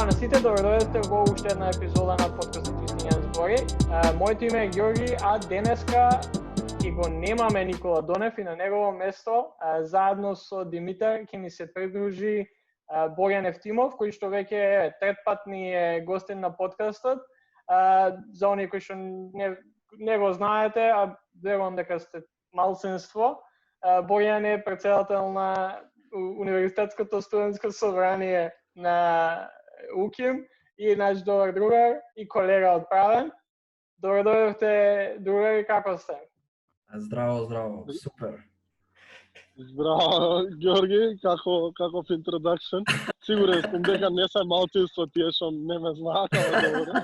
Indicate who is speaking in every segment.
Speaker 1: Здрава на сите, добродојдовте во уште една епизода на подкастот Вистиња збори. Моето име е Ѓорги, а денеска ќе го немаме Никола Донев и на негово место, заедно со Димитар, ќе ни се придружи Борјан Евтимов, кој што веќе трет пат ни е гостин на подкастот. За оние кои што не го знаете, а верувам дека сте малцинство, Борјан е претседател на Универзитетското студентско собрание на УКИМ и наш добар другар и колега од Правен. Добродојдовте, другари, како сте?
Speaker 2: Здраво, супер.
Speaker 3: Здраво, Ѓорги, каков introduction. Сигурен сум дека не се малцинство тие што не ме знаат, ама добро.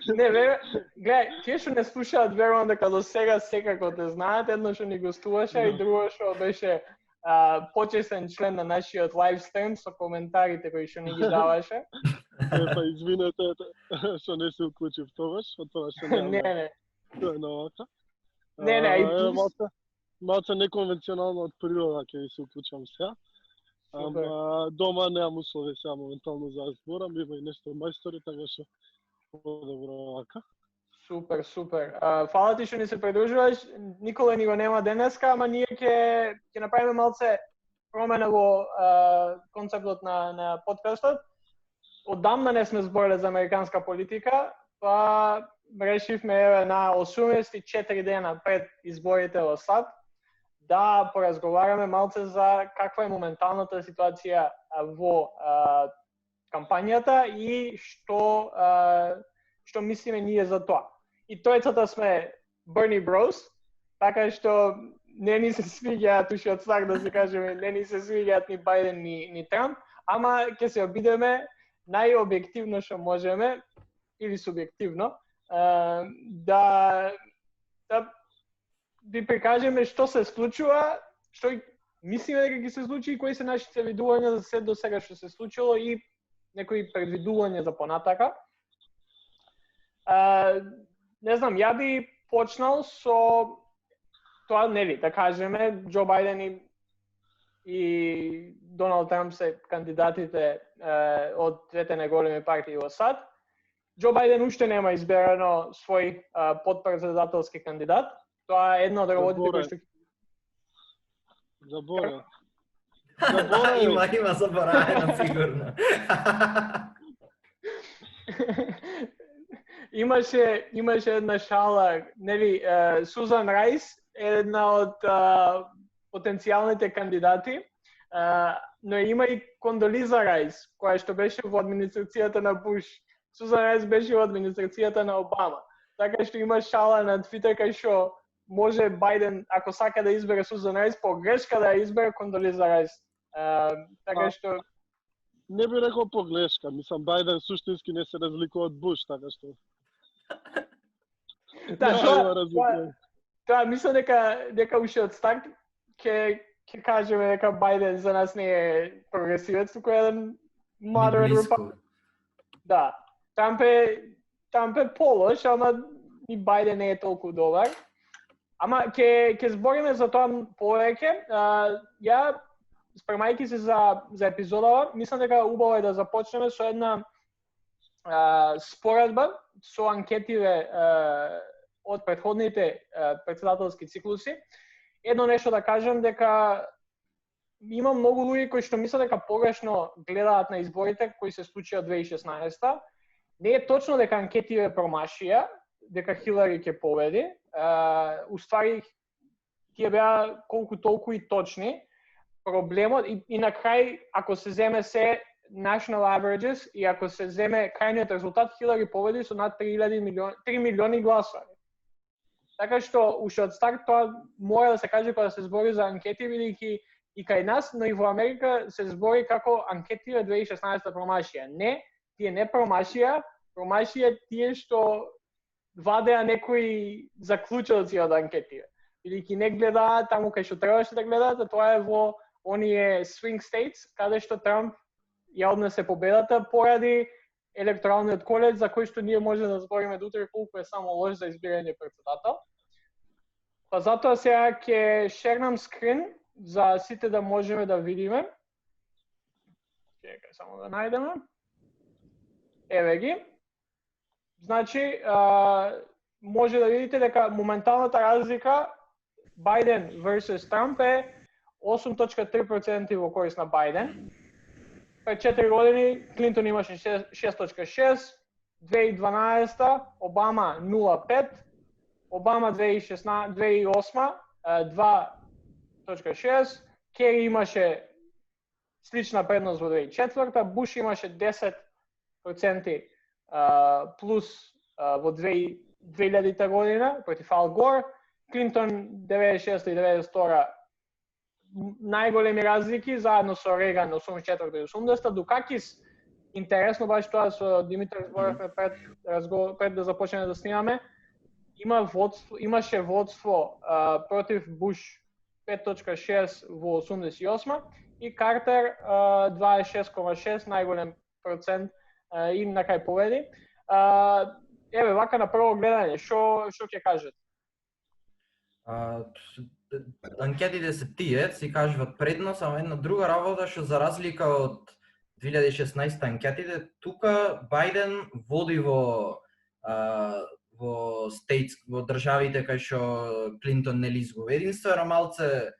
Speaker 1: Не, гледај, тие што не слушаат, верувам дека до сега секако те знаат, едно што ни гостуваше и друго што беше почесен член на нашиот лайв стрим со коментарите кои што ни ги даваше.
Speaker 3: Па извинете што не се уклучив тогаш, од тоа што
Speaker 1: Не.
Speaker 3: Тоа е навака.
Speaker 1: Не,
Speaker 3: малце неконвенционално од природа ќе ви се уклучам сега. Ама дома немам услови сега моментално за зборам, има и нешто мајстори, така што подобро вака.
Speaker 1: Супер. Фала ти што ни се придружуваш. Никола ни го нема денеска, ама ние ќе направиме малце промена во концептот на подкастот. Одамна не сме збореле за американска политика, па решивме на 84 дена пред изборите во САД да поразговараме малце за каква е моменталната ситуација во кампањата и што мислиме ние за тоа. И тројцата сме Bernie Bros, така што не ни се свиѓаат, уште од стар да се кажеме, не ни се свиѓаат ни Бајден ни Трамп, ама ќе се обидеме најобјективно што можеме, или субјективно, да ви прикажеме што се случува, што мислиме дека ќе се случи и кои се нашите видувања за се до сега што се случило и некои предвидувања за понатака. Не знам, ја би почнал со тоа, да кажеме, Џо Бајден и Доналд Трамп се кандидатите од двете најголеми партии во САД. Џо Бајден уште нема изберано свој подпредседателски кандидат. Тоа е една од работите кои што...
Speaker 3: Заборав.
Speaker 2: Има заборавено сигурно.
Speaker 1: Имаше една шала, нели, Сузан Рајс е една од потенцијалните кандидати, но има и Кондолиза Рајс, која што беше во администрацијата на Буш. Сузан Рајс беше во администрацијата на Обама. Така што има шала на Твитер кај што може Бајден, ако сака да избере Сузан Рајс, по грешка да ја избере Кондолиза Рајс. Така што...
Speaker 3: Не би рекол по грешка, мислам, Бајден суштински не се разликува од Буш, така што...
Speaker 1: Тоа мислам дека уште од старт ќе кажеме дека Бајден за нас не е прогресивец, туку е еден moderate republican. Да. Трамп е полош, ама и Бајден не е толку добар. Ама ќе збориме за тоа повеќе. Ја спремајќи се за епизодава, мислам дека убаво е да започнеме со една споредба со анкетиве од претходните претседателски циклуси. Едно нешто да кажам дека има многу луѓе кои што мислат дека погрешно гледаат на изборите кои се случија 2016. Не е точно дека анкетиве промашија, дека Хилари ќе победи. Уствари, тие беа колку толку и точни. Проблемот и на крај, ако се земе се national averages и ако се земе крајниот резултат, Хилари победи со над 3 милиони гласови. Така што уште од старт тоа мора да се каже кога се збори за анкети, бидејќи и кај нас, но и во Америка се збори како анкетиве 2016 промашија. Не, тие не промашија тие што вадеа некои заклучоци од анкетиве. Бидејќи не гледаат таму кај што требаше да гледаат, а тоа е во оние swing states, каде што Трамп ја однесе победата поради електоралниот колеж, за кој што ние може да збориме дотре колку е само лош за избирање председател. Па затоа сега ќе шернам скрин за сите да можеме да видиме. Чекај само да најдеме. еве ги. Значи, може да видите дека моменталната разлика Бајден versus Трамп е 8.3% во корист на Бајден. Пред 4 години Клинтон имаше 6.6, 2012 Обама 0.5, Обама 2008 2.6, Кери имаше слична предност во 2004, Буш имаше 10% плюс во 2000 година против Ал Гор, Клинтон 96 и 92 најголеми разлики заедно со Реган 84 и 80, Дукакис, интересно баш тоа со Димитар зборавме пред да започнеме да снимаме, имаше водство против Буш 5.6 во 88 и Картер 26.6 најголем процент и на крај победи. Еве вака на прво гледање, што ќе кажете?
Speaker 2: Анкетите се тие, си кажуват предност, ама една друга работа што за разлика од 2016 анкетите, тука Бајден води во во државите кај што Клинтон нели изгуби. Единствено малце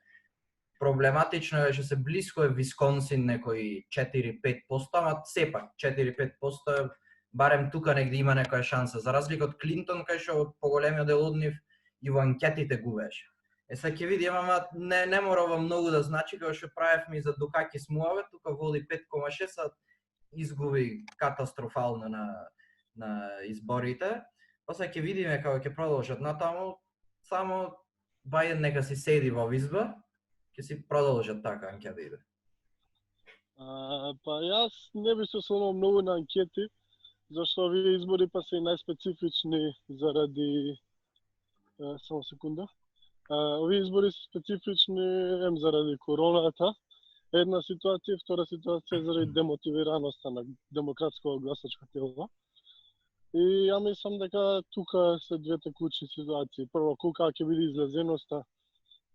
Speaker 2: проблематично е што се блиско е Висконсин некои 4-5%, ама сепак 4-5% е барем тука негде има некоја шанса. За разлика од Клинтон кај што поголемиот дел од нив и во анкетите губеше. Сега ќе видиме, ама не мора многу да значи, као што правевме и за Дукакис муаве, тука води 5.6, а изгуби катастрофално на изборите. После ќе видиме како ќе продолжат натаму, само Бајден нека си седи во изба, ќе си продолжат така анкетите.
Speaker 3: Па јас не би се осврнал многу на анкети, зашто овие избори па се најспецифични заради само секунда. Овие избори се специфични заради короната, една ситуација, втора ситуација заради демотивираноста на демократското гласачко тело. И ја мислам дека тука се двете клучни ситуации. Прво, колка ќе биде излезеноста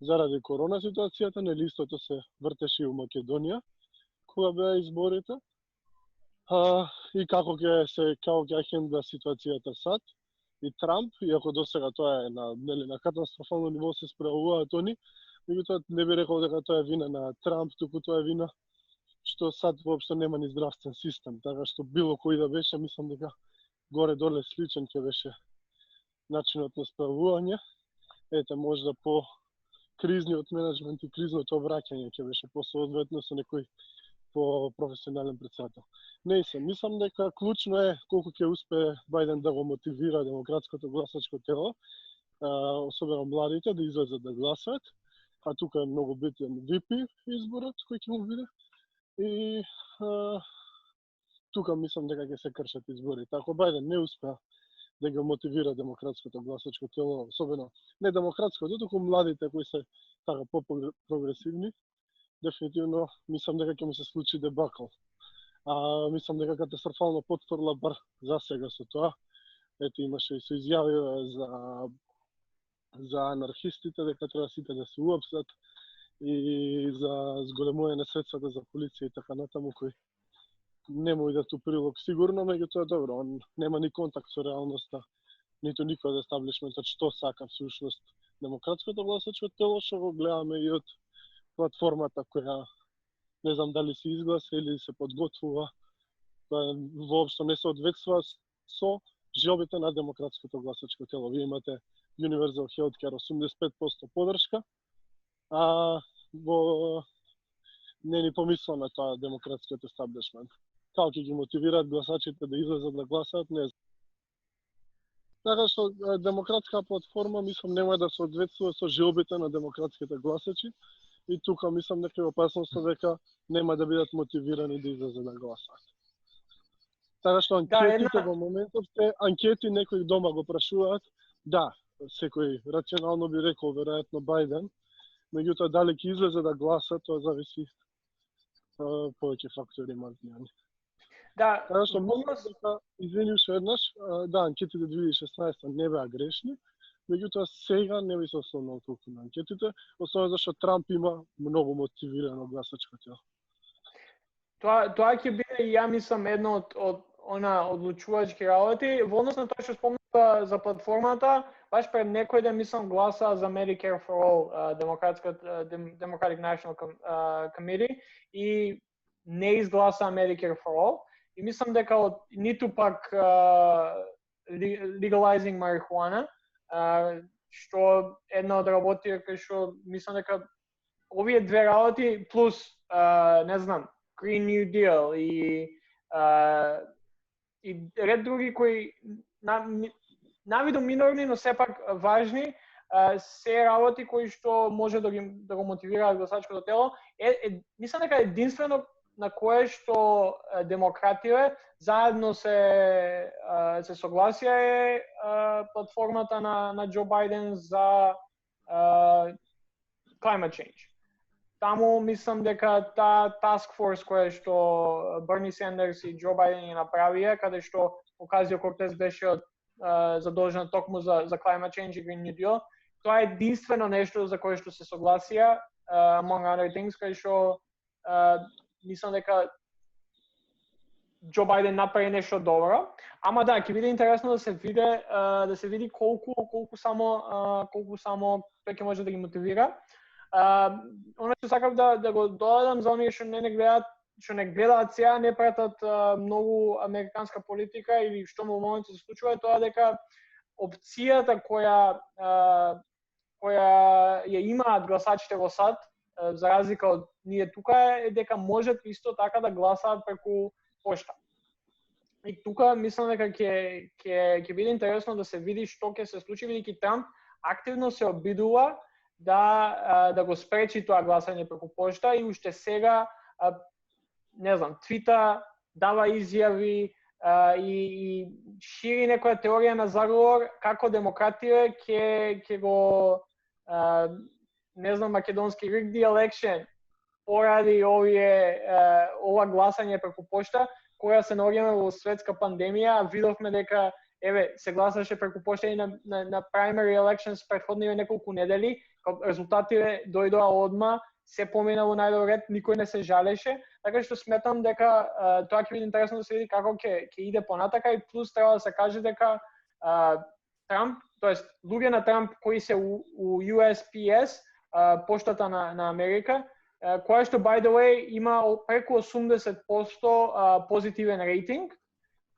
Speaker 3: заради корона ситуацијата, нели истото се вртеше и у Македонија, кога беа изборите. И како ќе хендла ситуацијата сад. И Трамп, иако досега тоа е на катастрофално ниво се справуваат они, меѓутоа не би рекол дека тоа е вина на Трамп, туку тоа е вина што сад воопшто нема ни здравствен систем, така што било кој да беше, мислам дека горе-доле сличен ќе беше начинот на справување. Ете, можда по кризниот менеджмент и кризното враќање ќе беше посоодветно со некој по професионален председател. Не се, мислам дека клучно е колку ќе успее Бајден да го мотивира демократското гласачко тело, особено младите да излезат да гласат, а тука е многу битен VP изборот кој ќе му биде. И тука мислам дека ќе се кршат изборите. Ако Бајден не успеа да го мотивира демократското гласачко тело, особено не демократското, туку младите кои се така по-прогресивни, дефинитивно мислам дека ќе му се случи дебакл. Мислам дека катастрофално потврла бар за сега со тоа. Ето имаше и се изјави за анархистите дека треба сите да се уапсат и за зголемување средствата за полиција и така натаму кои не му идат у прилог сигурно, меѓутоа добро, он нема ни контакт со реалноста, ниту никој од естаблишментот што сака всушност демократското гласачко тело, што го гледаме и од платформата која не знам дали се изгласа или се подготвува, тоа воопшто не соодветствува со желбите на демократското гласачко тело. Вие имате Universal Healthcare 85% поддршка, а во не ни помисламе тоа демократскиот естаблишмент. Како ќе ги мотивираат гласачите да излезат да гласаат, не знам. Така што демократска платформа мислам нема да соодветствува со желбите на демократските гласачи и тука мислам дека е опасноста дека нема да бидат мотивирани да излезат да гласаат. Така што анкетите во моментов се анкети некои дома го прашуваат, да, секој рационално би рекол веројатно Бајден, меѓутоа дали ќе излезе да гласа, тоа зависи повеќе фактори имаат влијание.
Speaker 1: Да,
Speaker 3: така што мислам дека извини уште еднаш, да, анкетите 2016 не беа грешни, меѓутоа сега не би се осврнал толку на анкетите, особено зашто Трамп има многу мотивирано гласачко тело.
Speaker 1: Тоа ќе биде, ја мислам, едно од одлучувачки работи. Во однос на тоа што спомнав за платформата, баш пред некој ден мислам гласа за Medicare for All, Democratic National Committee, и не изгласа Medicare for All. И мислам дека ниту пак legalizing marijuana, што една од работи кај што мислам дека овие две работи плюс не знам, Green New Deal и ред други кои навидо минорни, но сепак важни, се работи кои што може да го мотивираат гласачкото тело. Мислам дека единствено на кое што демокративе заедно се согласија е платформата на Џо Бајден за climate change. Таму мислам дека таа task force која што Берни Сендерс и Џо Бајден ја направија, каде што Ocasio Cortez беше задолжена токму за climate change и Green New Deal, тоа е единствено нешто за кое што се согласија, among other things, кај што мислам дека Џо Бајден направи нешто добро. Ама да, ќе биде интересно да се види колку само тој ќе може да ги мотивира. Оно што сакав да го додадам за оние што не гледаат сега, не пратат многу американска политика или што во моментот се случува, е тоа дека опцијата која ја имаат гласачите во САД, за разлика од ние тука, е дека можат исто така да гласаат преку пошта. И тука мислам дека ќе биде интересно да се види што ќе се случи, бидејќи Трамп активно се обидува да го спречи тоа гласање преку пошта и уште сега не знам, твита, дава изјави и шири некоја теорија на заговор како демократија ќе го не знам, македонски rig the election поради ова гласање преку пошта, која се наоѓаме во светска пандемија, видовме дека се гласаше преку пошта и на primary elections претходниве неколку недели, резултатите дојдоа одма, се помина во најдобар ред, никој не се жалеше, така што сметам дека тоа ќе биде интересно да се види како ќе иде понатака, и плюс треба да се каже дека Трамп, тоест луѓе на Трамп кои се у USPS, поштата на Америка, која што by the way има преку 80% позитивен рейтинг,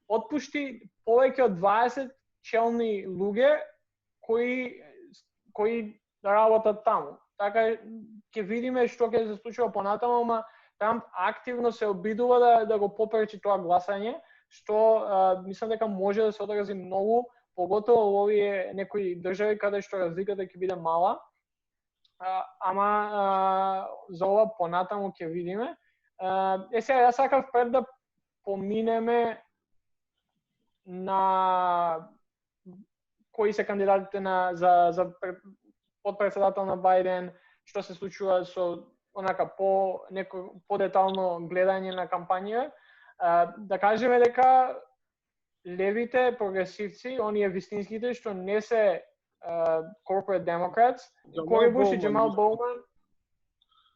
Speaker 1: отпушти повеќе од 20 челни луѓе кои работат таму. Така ќе видиме што ќе се случува понатаму, ама Трамп активно се обидува да го попречи тоа гласање, што мислам дека може да се одрази многу, поготово во овие некои држави каде што разликата ќе биде мала. Ама за ова понатаму ќе видиме. Сега јас сакав пред да поминеме на кои се кандидатите за подпредседател на Бајден, што се случува со онака по-детално гледање на кампања. Да кажеме дека левите прогресивци, оние вистинските што не се corporate democrats, Кори Буш и Джамал Боуман,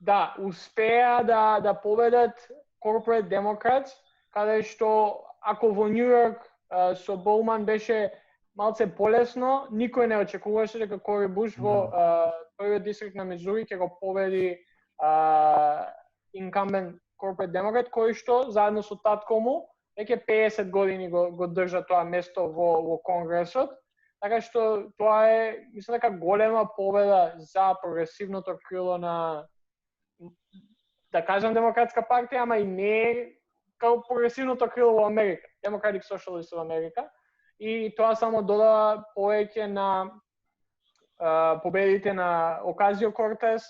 Speaker 1: да, успеа да победат corporate democrats, каде што ако во Нью Йорк со Боуман беше малце полесно, никој не очекуваше дека Кори Буш во првиот дистрикт на Мизури ќе го победи incumbent corporate democrat, кој што заедно со татко му веќе 50 години го држа тоа место во Конгресот. Така што тоа е, мислам дека голема победа за прогресивното крило на, да кажам, демократска партија, ама и не како прогресивното крило во Америка, Democratic Socialists во Америка. И тоа само додава повеќе на победите на Ocasio Cortez,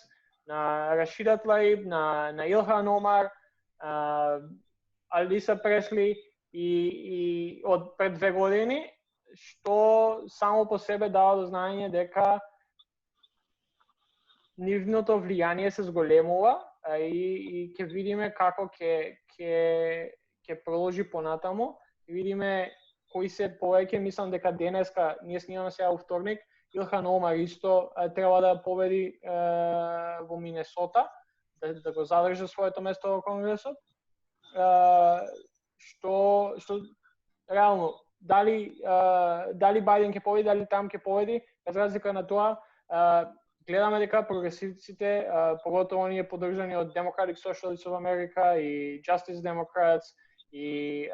Speaker 1: на Рашида Тлаиб, на Илхан Омар, Алиса Пресли и од пред 2 години, што само по себе дава до знаење дека нивното влијание се зголемува и ќе видиме како ќе продолжи понатаму. Ќе видиме кои се повеќе, мислам дека денеска, ние снимаме сега во вторник, Илхан Омар исто треба да победи во Минесота, да го задржи своето место во Конгресот. Што реално дали Бајден ќе победи, дали Трамп ќе победи, без разлика на тоа, гледаме дека прогресивците, поготово оние поддржани од Democratic Socialists of America и Justice Democrats и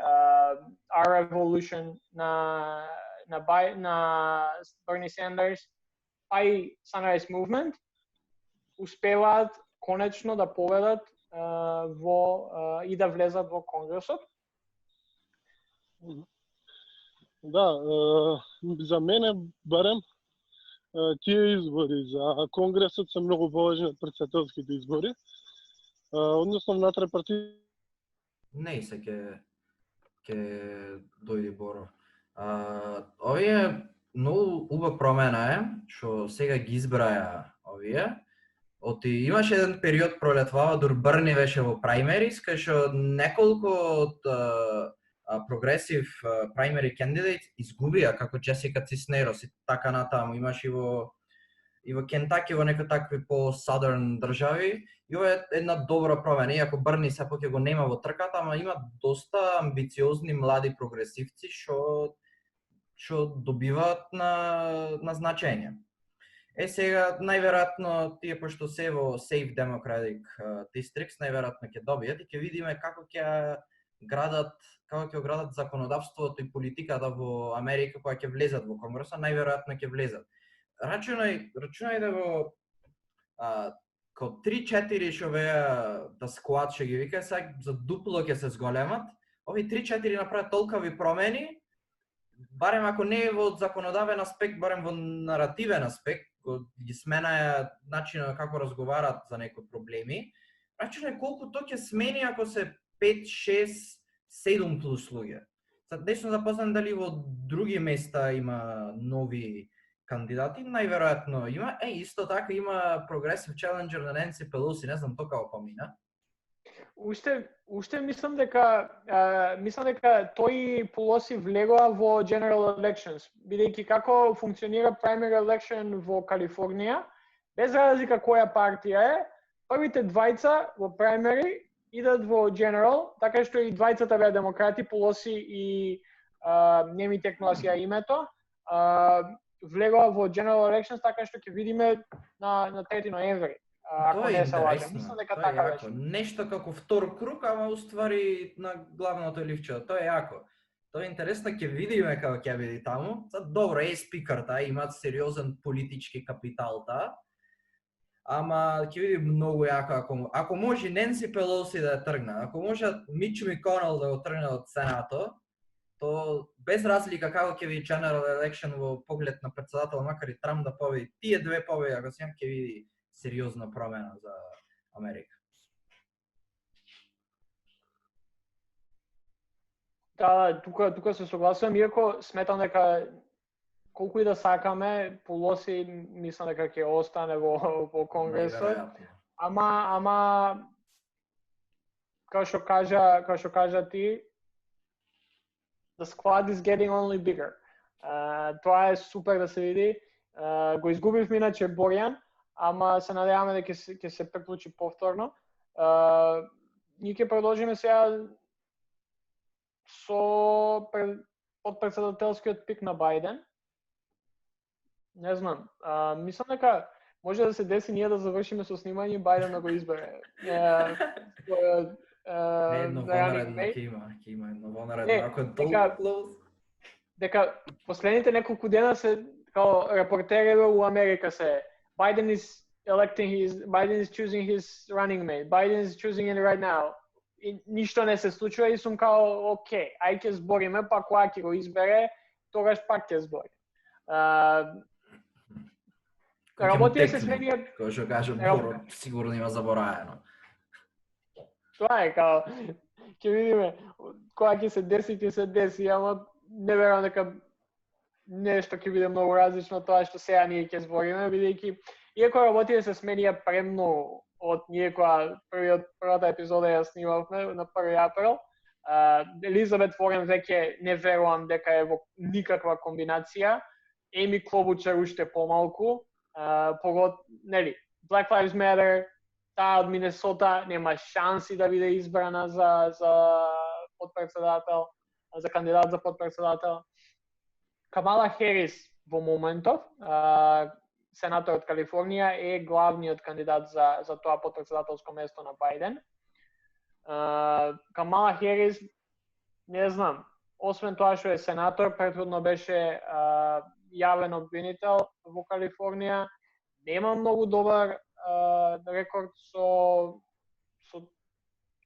Speaker 1: Our Revolution на Bernie Sanders, па и Sunrise Movement, успеваат конечно да победат и да влезат во Конгресот.
Speaker 3: Да, за мене барем тие избори за Конгресот се многу поважни од претседателските избори. Односно внатре партии
Speaker 2: Не, се ќе дојде Боро. Овие многу убава промена е, што сега ги избраја овие. Имаше еден период пролетвава, дур Берни беше во праймерис, кај што неколку од прогресив primary candidate изгубија, како Джесика Циснерос и така натаму. Имаш и во Кентаки, во некои такви по-southern држави. И ова е една добра промена, иако Берни сепак ќе го нема во трката, ама има доста амбициозни млади прогресивци што добиваат на значење. Сега најверојатно тие пошто се во Safe Democratic Districts најверојатно ќе добијат и ќе видиме како ќе градат законодавството и политиката во Америка која ќе влезат во Конгреса, најверојатно ќе влезат. Рачунај да во како 3-4 што веа да склад што ги вика, сега за дупло ќе се зголемат. Ови 3-4 направат толкави промени, барем ако не е во законодавен аспект, барем во наративен аспект, ги сменаја начинот како разговарат за некои проблеми. Рачунај колку тоа ќе смени ако се 5, 6, 7 плюс луѓе. Сад не сум запознат дали во други места има нови кандидати, најверојатно има. Исто така има Progressive Challenger на Ненси Пелоси, не знам тоа помина.
Speaker 1: Уште мислам дека тој Пелоси влегоа во General Elections, бидејќи како функционира Primary Election во Калифорнија, без разлика која партија е, првите двајца во Primary идат во General, така што и двајцата беа демократи, Пелоси и не ми текнува сега името, влегоа во General Elections, така што ќе видиме на 3 ноември. Ако не се лажам, мислам дека така беше.
Speaker 2: Нешто како втор круг, ама уствари на главното ливче. Тоа е јако. Тоа е интересно, ќе видиме како ќе биде таму. Добро, е спикарта, имаат сериозен политички капитал таа. Ама ќе види многу јако ако може Ненси Пелоси да ја тргне, ако може Мич Маконел да го тргне од Сенато, то без разлика како ќе види General Election во поглед на претседател, макар и Трамп да победи, тие две победи, ако ќе види сериозна промена за Америка.
Speaker 1: Да, тука се согласувам, иако сметам дека колку и да сакаме, Пелоси мислам дека ќе остане во Конгресот. Ама како што кажа ти, the squad is getting only bigger. Тоа е супер да се види. Го изгубивме иначе Борјан, ама се надеваме дека ќе се приклучи повторно. Ние ќе продолжиме сега со подпредседателскиот пик на Бајден. Не знам, мислам дека може да се деси ние да завршиме со снимање и Бајден да го избере.
Speaker 2: Едно вонаредно ќе има едно вонаредно, ако е толку клоуз.
Speaker 1: Дека последните неколку дена се као репортерите у Америка се Biden is choosing his running mate. Biden is choosing it right now. И ништо не се случува и сум као окей, ај ќе збориме, па кога ќе го избере, тогаш пак ќе збориме. Работите се сменија.
Speaker 2: Кој што каже Боро, сигурно има забораено.
Speaker 1: Тоа е као ќе видиме кога ќе се деси, ама не верувам дека нешто ќе биде многу различно од тоа што сега ние ќе збориме, бидејќи иако работите се сменија премногу од ние кога првата епизода ја снимавме на 1 април, Елизабет Ворен веќе не верувам дека е во никаква комбинација, Еми Клобучар уште помалку, нели, Black Lives Matter, таа од Минесота нема шанси да биде избрана за подпредседател. за кандидат за потпредседател. Камала Херис во моментов, сенатор од Калифорнија, е главниот кандидат за тоа потпредседателско место на Бајден. Камала Херис, не знам, освен тоа што е сенатор, претходно беше јавен обвинител во Калифорнија, нема многу добар рекорд со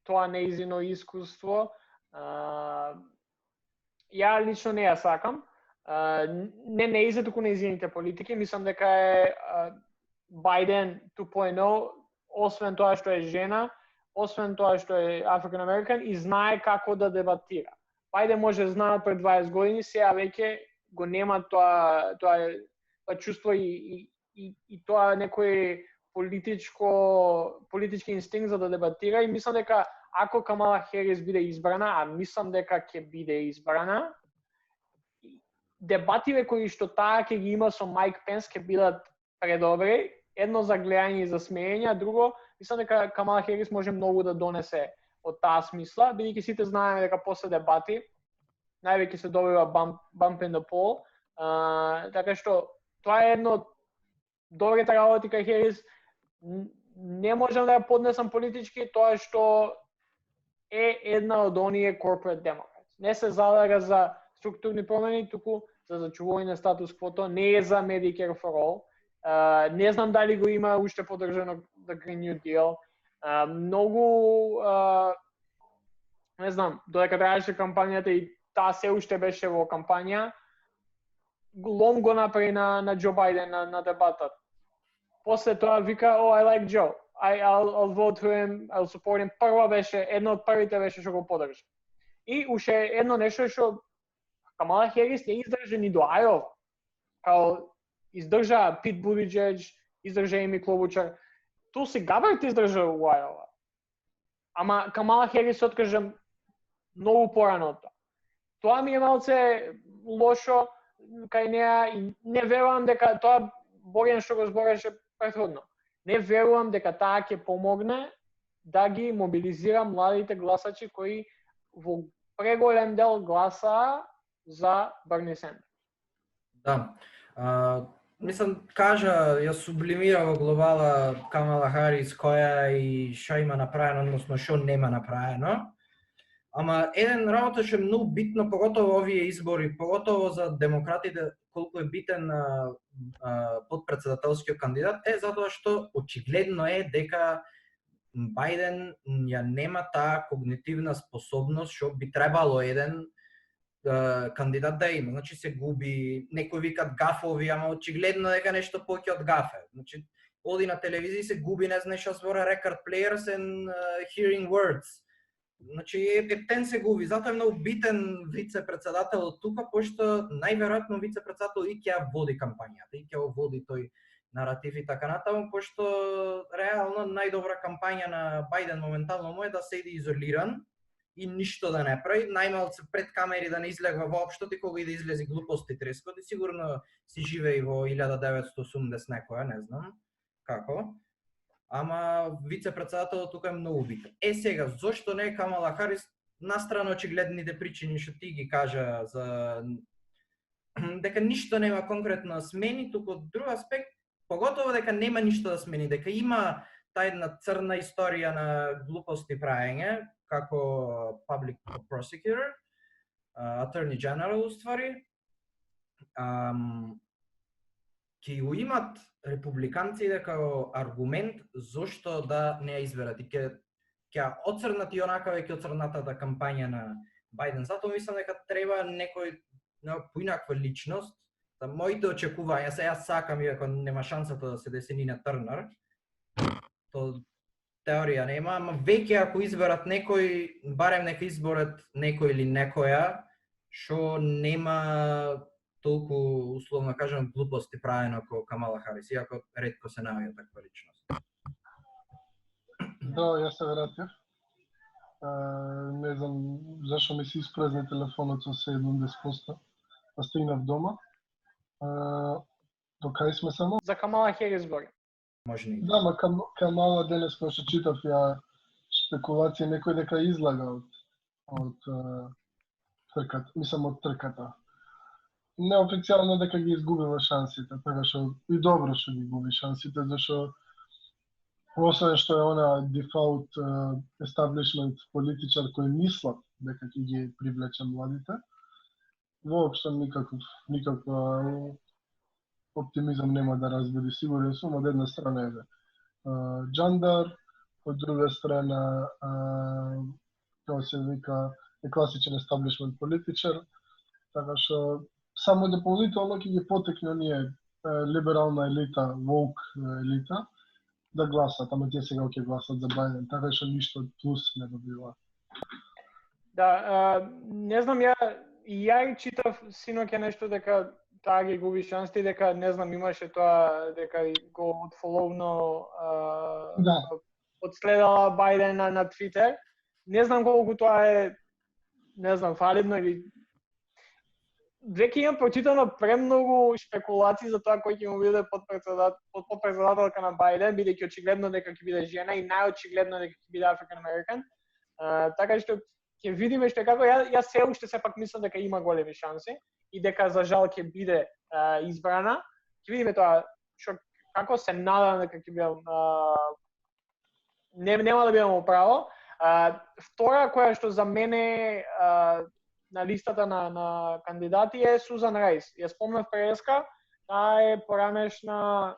Speaker 1: тоа неизино искуство. Ја лично не ја сакам. Не неизе, туку неизините политики. Мислам дека е Бајден 2.0, освен тоа што е жена, освен тоа што е African American и знае како да дебатира. Бајден може знае пред 20 години, сега веќе го нема тоа чувство и тоа некој политички инстинкт за да дебатира, и мислам дека ако Камала Херис биде избрана, а мислам дека ќе биде избрана, дебативе кои што таа ќе ги има со Майк Пенс ќе бидат предобри, едно за гледање и за смеење, друго, мислам дека Камала Херис може многу да донесе од таа смисла, бидејќи сите знаеме дека после дебати највеќе се добива bump in the poll, така што тоа е едно од добрите работи кај Херис. Не можам да ја поднесам политички, тоа што е една од оние corporate democrats. Не се залага за структурни промени, туку за зачувување на статус квото, не е за Medicare for all. Не знам дали го има уште поддржано the Green New Deal. Многу, не знам, додека траеше кампањата и таа се уште беше во кампања, лом го направи на Џо Бајден на дебатот. После тоа вика, oh, I like Joe. I'll vote for him, I'll support him. Прва беше, едно од првите беше што го поддржа. И уште едно нешто што Камала Херис не издржа ни до Ајова. Као издржа Пит Бутиџеџ, издржа Еми Клобучар. Тулси Габард издржа у Ајова. Ама Камала Херис откажа многу порано од тоа. Тоа ми е малце лошо кај неа и не верувам дека тоа Борјан што го збореше претходно. Не верувам дека таа ќе помогне да ги мобилизира младите гласачи кои во преголем дел гласаа за Берни Сендерс.
Speaker 2: Да. Мислам, ја сублимира во глобала Камала Харис која и што има направено, односно што нема направено. Ама еден работа што е многу битно, поготово овие избори, поготово за демократите, колку е битен потпредседателскиот кандидат, е затоа што очигледно е дека Бајден ја нема таа когнитивна способност што би требало еден кандидат да има. Значи се губи, некои викат гафови, ама очигледно дека нешто поќе од гафе. Значи оди на телевизија се губи, не знае што збора record players and hearing words. Значи ептен се губи, затоа е многу битен вице-председател од тука, пошто најверојатно вице-председател и ќе води кампањата, и ќе води тој наратив и така натаму, пошто реално најдобра кампања на Бајден моментално му е да седи изолиран и ништо да не прави, најмалце пред камери да не излегва воопшто, и кога и да излези глупости трескоти, сигурно си живеи во 1980 некоја, не знам како. Ама вице-председателот тука е многу битен. Сега, зошто не е Камала Харис? Настрана очигледните причини што ти ги кажа за дека ништо нема конкретно да смени, туку од друг аспект, поготово дека нема ништо да смени, дека има таа една црна историја на глупости правење, како public prosecutor, attorney general уствари, ќе го имат републиканците како аргумент зошто да не ја изберат и ќе оцрнат и онака веќе оцрнатата кампања на Бајден. Затоа мислам дека треба некој поинаква личност. За моите очекувања, се јас сакам, иако нема шансата да се деси Нина Трнер, то теорија нема, ама веќе ако изберат некој, барем нека изборат некој или некоја што нема толку, условно кажам, глупости правено како Камала Харис, иако ретко се наоѓа таква личност.
Speaker 3: Да, јас се вратив. Не знам зашо ми се испразни телефонот со 70%. Па стигнав дома. До кај сме само?
Speaker 1: За Камала Харис збори.
Speaker 2: Може не.
Speaker 3: Да, ма Камала денес кога што читав ја спекулација некој дека излага од од трката. Неофицијално дека ги изгубила шансите, така што и добро што ги губи шансите, зашто освен што е она дефаулт establishment политичар кој мислат дека ќе ги привлече младите, воопшто никаков оптимизам нема да разбуди. Сигурен сум, од една страна е Джандар, од друга страна како се вика е класичен establishment политичар, така што само дополнително ќе ги потекне ние либерална елита, woke елита, да гласат, ама тие сега ќе гласат за Бајден, така што ништо плюс не добива.
Speaker 1: Да, не знам, ја читав синоќа нешто дека таа ги губи шансите, дека не знам имаше тоа дека го отфоловно одследала Бајден на Твитер. Не знам колку тоа е, не знам, валидно или веќе имам прочитано премногу шпекулации за тоа кој ќе му биде подпредседателка на Бајден, бидејќи очигледно дека ќе биде жена и најочигледно дека ќе биде African American. Така што ќе видиме што како јас се уште сепак мислам дека има големи шанси и дека за жал ќе биде избрана. Ќе видиме тоа што како се надам дека ќе биде нема да бидам управо. Втора која што за мене на листата на кандидати е Сузан Рајс. Ја спомнав преска, таа е поранешна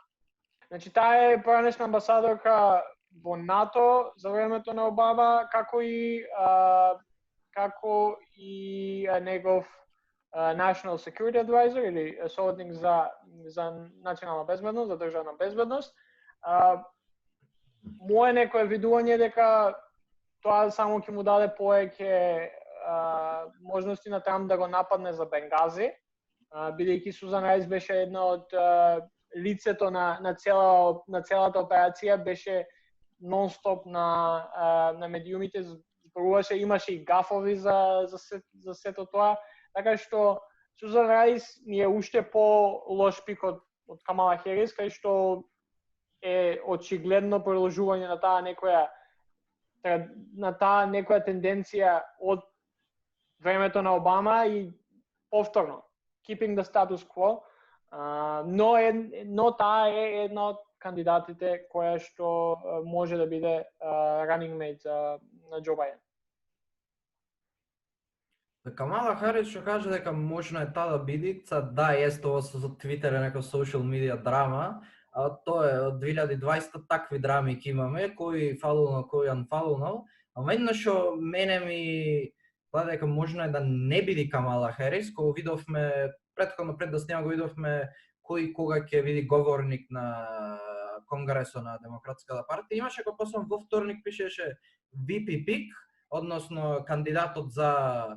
Speaker 1: амбасадорка во НАТО за времето на Обама, како и негов National Security Advisor или советник за национална безбедност, за државна безбедност. Моје некое видување дека тоа само ќе му даде повеќе можности на Трамп да го нападне за Бенгази, бидејќи Сузан Рајс беше една од лицето на целата операција, беше нон-стоп на медиумите, зборуваше, имаше и гафови за сето тоа, така што Сузан Рајс ми е уште по-лош пик од Камала Херис, кај што е очигледно продолжување на таа некоја тенденција од времето на Обама и повторно keeping the status quo, но таа е една од кандидатите која што може да биде running mate на Џо Бајден.
Speaker 2: Камала Харис што каже дека можно е таа да биде, да, есте ова со Твитер е нека social media драма, а тоа е од 2020 такви драми ќе имаме, кој фалунал, кој unfalunal, ама едно што мене ми гледа дека можно е да не биде Камала Харис, кога видовме претходно пред да снима го видовме кој кога ќе биде говорник на Конгресот на Демократската партија, имаше кога после во вторник пишеше VP Pick, односно кандидатот за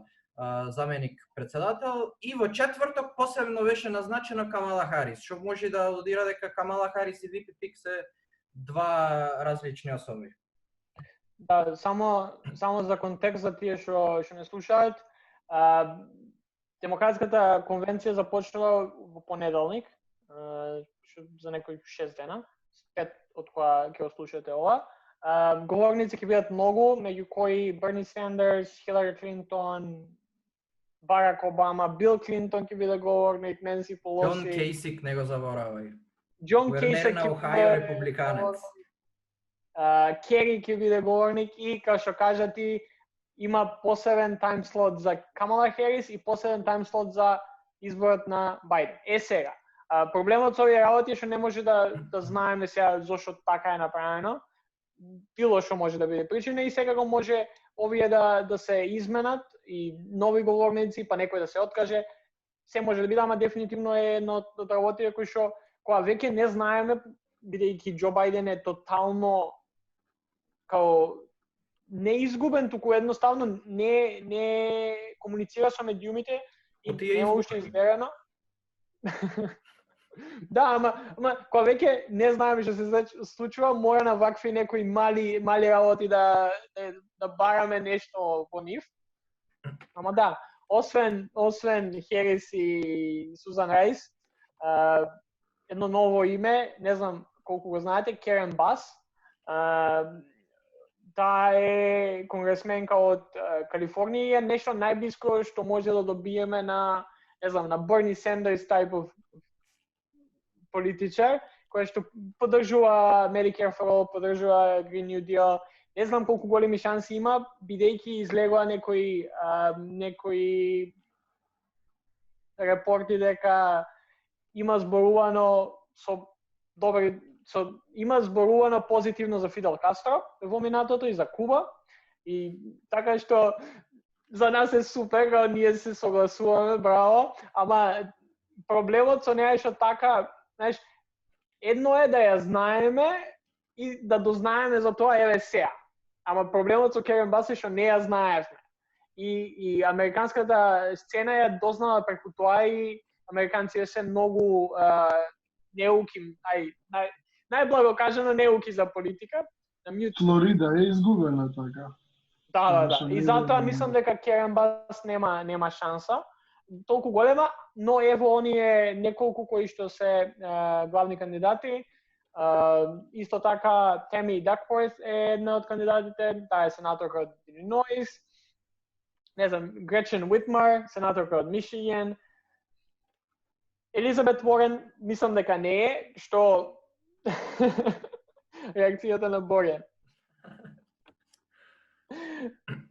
Speaker 2: заменик председател, и во четврток посебно беше назначена Камала Харис, што може да алудира дека Камала Харис и VP Pick се два различни особи.
Speaker 1: Да, само за контекст за тие што не слушаат, Демократската конвенција започнува во понеделник, за некои 6 дена, 5 од која ќе го слушате ова. Говорници ќе бидат многу, меѓу кои Берни Сандерс, Хилари Клинтон, Барак Обама, Бил Клинтон ќе биде говорник, Ненси Пелоси.
Speaker 2: Џон Кейсик не го заборавај.
Speaker 1: Џон Кейсик
Speaker 2: на Охајо републиканец.
Speaker 1: Кери ќе биде говорник и како што кажа ти, има посебен таймслот за Камала Харис и посебен таймслот за изборот на Бајден. Сега, проблемот со овие работи е што не може да знаеме сега зошто така е направено. Било што може да биде причина и секако може овие да се изменат и нови говорници, па некој да се откаже. Се може да биде, ама дефинитивно е едно од работите кои што кога веќе не знаеме, бидејќи Џо Бајден е тотално као не изгубен, туку едноставно не комуницира со медиумите и нема уште изберено. Да, ама кога веќе не знаеме што се случува, мора на вакви некои мали работи да бараме нешто во нив. Ама да, освен Херис и Сузан Рајс, едно ново име, не знам колку го знаете, Керен Бас. таа е конгресменка од Калифорнија и е нешто најблиско што може да добиеме на, не знам, на Bernie Sanders type of политичар, кој што поддржува Medicare for All, поддржува Green New Deal. Не знам колку големи шанси има, бидејќи излегува некои репорти дека има зборувано има зборувано позитивно за Фидел Кастро во минатото и за Куба. И така што за нас е супер, ние се согласуваме, браво, ама проблемот со неа е што така, знаеш, едно е да ја знаеме и да дознаеме за тоа еве сега. Ама проблемот со Керен Бас е што не ја знаевме. И американската сцена ја дознала преку тоа и американците се многу неуки, најблаго кажано неуки за политика.
Speaker 3: Флорида е изгубена така.
Speaker 1: Да. И затоа мислам дека Керен Бас нема шанса толку голема, но ево оние неколку кои што се главни кандидати. Исто така Теми Дакворт е една од кандидатите, таа е сенаторка од Илинойс. Не знам, Гречен Уитмар, сенаторка од Мичиган. Елизабет Уорен, мислам дека не е, што реакцијата на Борјан.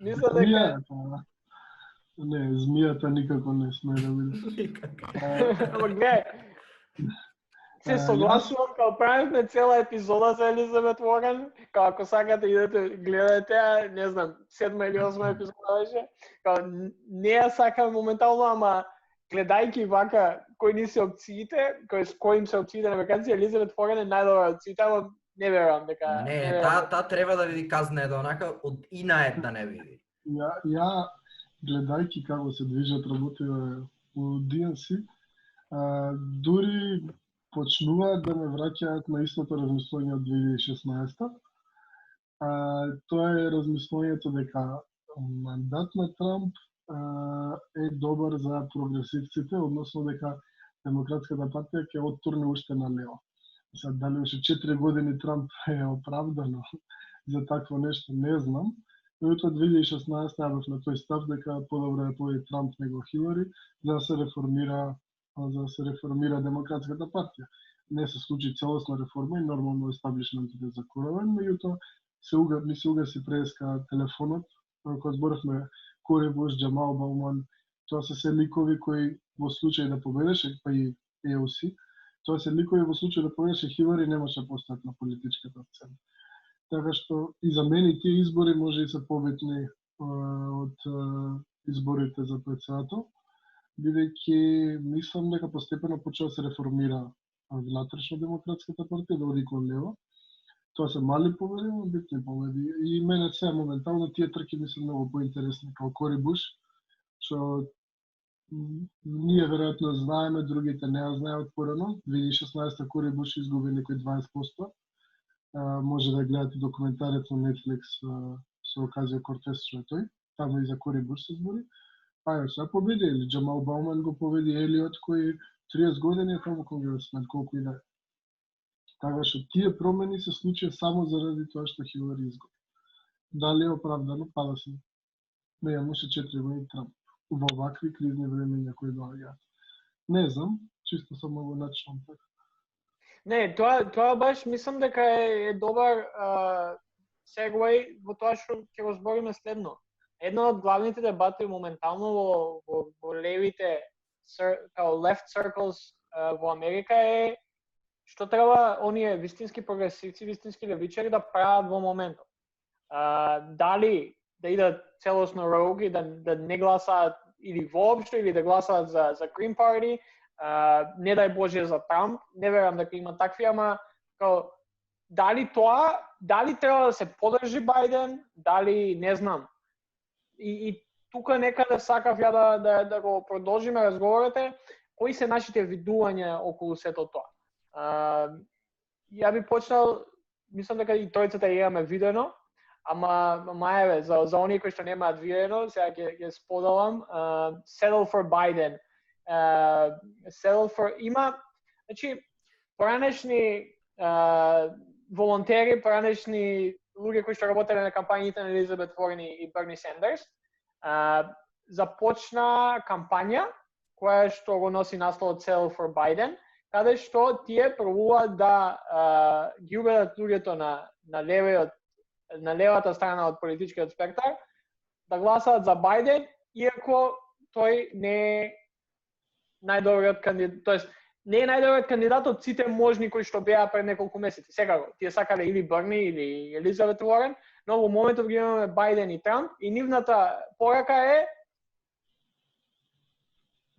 Speaker 1: Мислам дека
Speaker 3: не, змијата никако не сме да биде.
Speaker 1: Ама гледај, се согласувам, као правивме цела епизода за Елизабет Уорен, као ако сакате идете гледате, не знам, 7 или 8 епизода беше, као не ја сакам моментално, ама гледајќи вака кои ни се опциите, кои им се опциите на американци, Елизабет Уорен е најдобра опцијата, ама не верувам дека...
Speaker 2: Не, таа треба да види казна онака, од инаед да не види.
Speaker 3: Ја гледајќи како се движат работите у DNC, дури почнуваат да ме враќаат на истото размислување од 2016. Тоа е размислувањето дека мандат на Трамп е добар за прогресивците, односно дека Демократската партија ќе оттурне уште на лево. Сега, дали уште 4 години Трамп е оправдано за такво нешто, не знам. Но од 2016 јавив на тој став дека подобро да победи Трамп него Хилари за да се реформира Демократската партија. Не се случи целосна реформа и нормално естаблишментот е закоравен, меѓутоа ми се угаси преска телефонот, кога зборавме Кори Буш, Джамал Бауман, тоа се ликови кои во случај да победеше, па и AOC, тоа се ликови во случај да победеше Хилари немаше постојат на политичката сцена. Така што и за мене тие избори може и се побитни од изборите за председател, бидејќи мислам дека постепено почува да се реформира внатрешно Демократската партија, да оди кон лево. Тоа се мали победи, но битни победи. И мене сега моментално тие трки ми се многу поинтересни, као Кори Буш, што ние веројатно знаеме, другите не ја знаеат порано. 2016 Кори Буш изгуби некои 20%. Може да гледате документарец на Netflix со Ocasio Cortez, што е тој. Таму и за Кори Буш се збори. Ја сега победи, или Джамал Бауман го победи Елиот, кој 30 години е таму конгресмен, колку и да е. Така што тие промени се случија само заради тоа што Хилари изгуби. Дали е оправдано? Па да се. Не, имаше 4 години Трамп. Во вакви кризни времења кои доаѓаат. Не знам, чисто само го начнам така.
Speaker 1: Не, тоа баш мислам дека е добар сегвеј во тоа што ќе го збориме следно. Една од главните дебати моментално во левите као left circles во Америка е што треба оние вистински прогресивци, вистински левичари да прават во моментот. Дали да идат целосно rogue и да не гласаат или воопшто, или да гласаат за Green Party, не дај Боже за Трамп, не верам дека има такви, ама као, дали треба да се подржи Бајден, дали не знам. И тука некаде сакав ја да го продолжиме разговорите, кои се нашите видувања околу сето тоа. Ја би почнал, мислам дека и тројцата имаме видено, ама еве, за оние кои што немаат видено, сега ќе споделам, Settle for Biden. Settle for, има, значи, поранешни волонтери, поранешни луѓе кои што работеле на кампањите на Елизабет Уорен и Берни Сендерс, започна кампања која што го носи насловот Settle for Biden, каде што тие пробуваат да ги убедат луѓето на левата страна од политичкиот спектар да гласаат за Бајден, иако тој не е најдобриот кандидат, тоест не е најдобриот кандидат од сите можни кои што беа пред неколку месеци. Секако, тие сакале или Берни или Елизабет Уорен, но во моментот ги имаме Бајден и Трамп и нивната порака е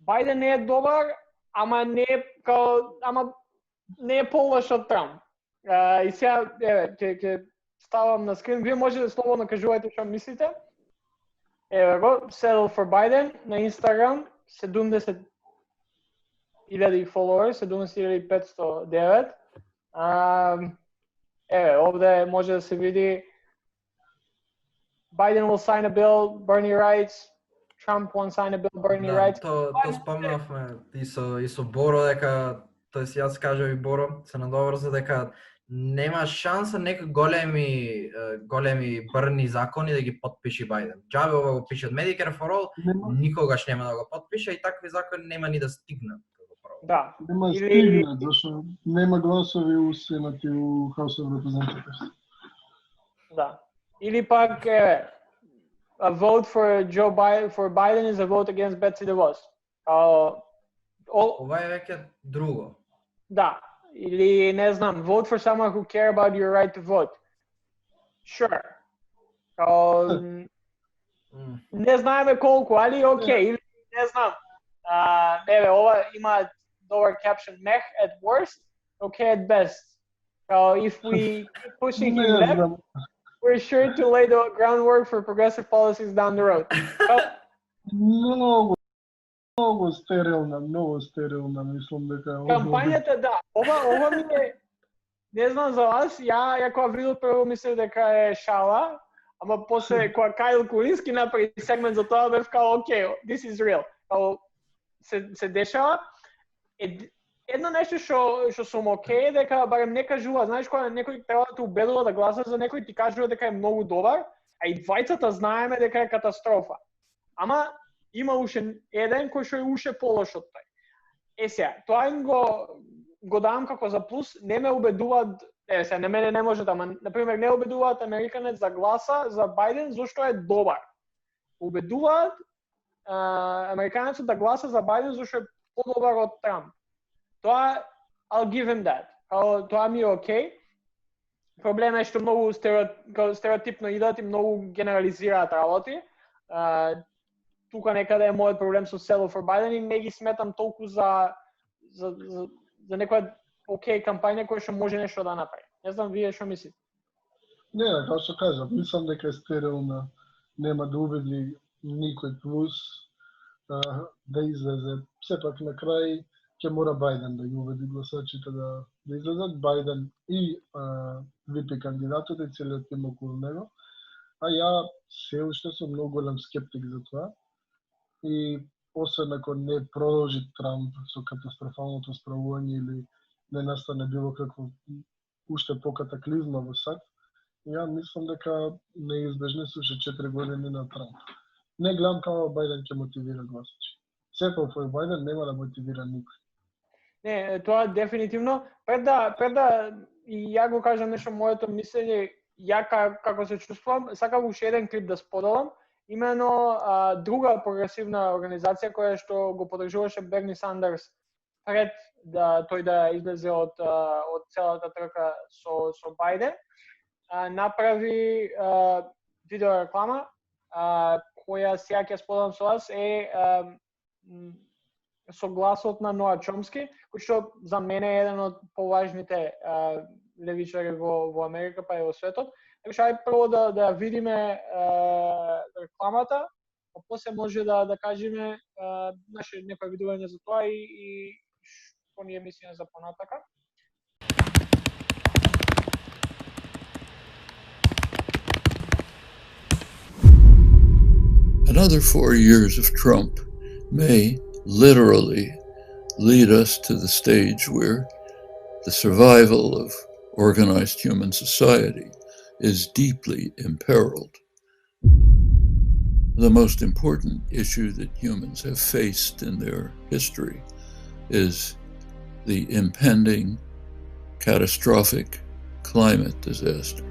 Speaker 1: Бајден не е добар, ама не е полош од Трамп. И сега, ќе ставам на скрин, вие можете да слободно кажувајте што мислите. Еве го, Settle for Biden на Instagram, 70,000 followers, 70,509. Еве, овде може да се види Biden will sign a bill, Bernie writes, Trump won't sign a bill, Bernie writes.
Speaker 2: То спомнавме и со Боро дека, тоест јас кажав и Боро, се надоврза дека нема шанса некои големи брни закони да ги потпише Бајден. Џабе ова го пишат Medicare for All, никогаш нема да го потпише и такви закони нема ни да стигнат.
Speaker 1: Да.
Speaker 3: Нема стигнат, зашто нема гласови у Сенат и у House of Representatives.
Speaker 1: Да. Или пак a vote for Biden is a vote against Betsy DeVos.
Speaker 2: Ова е веќе друго.
Speaker 1: Да. Или, не знам, vote for someone who care about your right to vote. Sure. Не знаеме колку, али окей. Или, не знам. Еве, ова има добар caption. Meh at worst, okay at best. If we keep pushing him left, we're sure to lay the groundwork for progressive policies down the road.
Speaker 3: Много стерилна, мислам дека
Speaker 1: кампањата, да. Ова ми е, не знам за вас, ја кога видов прво мислев дека е шала, ама после кога Кайл Кулински направи сегмент за тоа, бев као, окей, this is real. Се дешава. Едно нешто што сум окей дека барем не кажува, знаеш кога некој треба да те убедува да гласаш за некој, ти кажува дека е многу добар, а и двајцата знаеме дека е катастрофа. Ама има уште еден кој што е уште полош од тој. Сега, тоа им го давам како за плюс, не ме убедуваат, сега на мене не може да, на пример не убедуваат американец за гласа за Бајден зашто е добар. Убедуваат американецот да гласа за Бајден зашто е подобар од Трамп. Тоа, I'll give him that. Тоа ми е окей. Проблемот е што многу стереотипно идат и многу генерализираат работи. Тука некаде е мојот проблем со Settle for Biden и не ги сметам толку за некоја окей кампања која што може нешто да направи. Не знам вие што мислите.
Speaker 3: Не, како што кажав, мислам дека е стерилна, нема да убеди никој плюс да излезе. Сепак на крај ќе мора Бајден да ги убеди гласачите да излезат. Бајден и VP кандидатот и целиот тим околу него. А ја се уште сум многу голем скептик за тоа. И освен ако не продолжи Трамп со катастрофалното справување или не настане било какво уште покатаклизма во САД, ја мислам дека неизбежни се уште 4 години на Трамп. Не гледам како Бајден ќе мотивира гласачи. Settle for Biden нема да мотивира никој.
Speaker 1: Не, тоа дефинитивно. Пред да и ја го кажам нешто моето мислење, ја како се чувствувам, сакам уште еден клип да споделам. Имено друга прогресивна организација која што го поддржуваше Берни Сандерс пред да тој да излезе од целата трка со Бајден, направи видео реклама која сега ќе споделам со вас е со гласот на Ноа Чомски, кој што за мене е еден од поважните левичари во Америка па и во светот. Така ајде прво да ја видиме рекламата, а после може да кажеме наше некој видување за тоа и што ние мислиме за понатака.
Speaker 4: Another 4 years of Trump may literally lead us to the stage where the survival of organized human society is deeply imperiled. The most important issue that humans have faced in their history is the impending catastrophic climate disaster.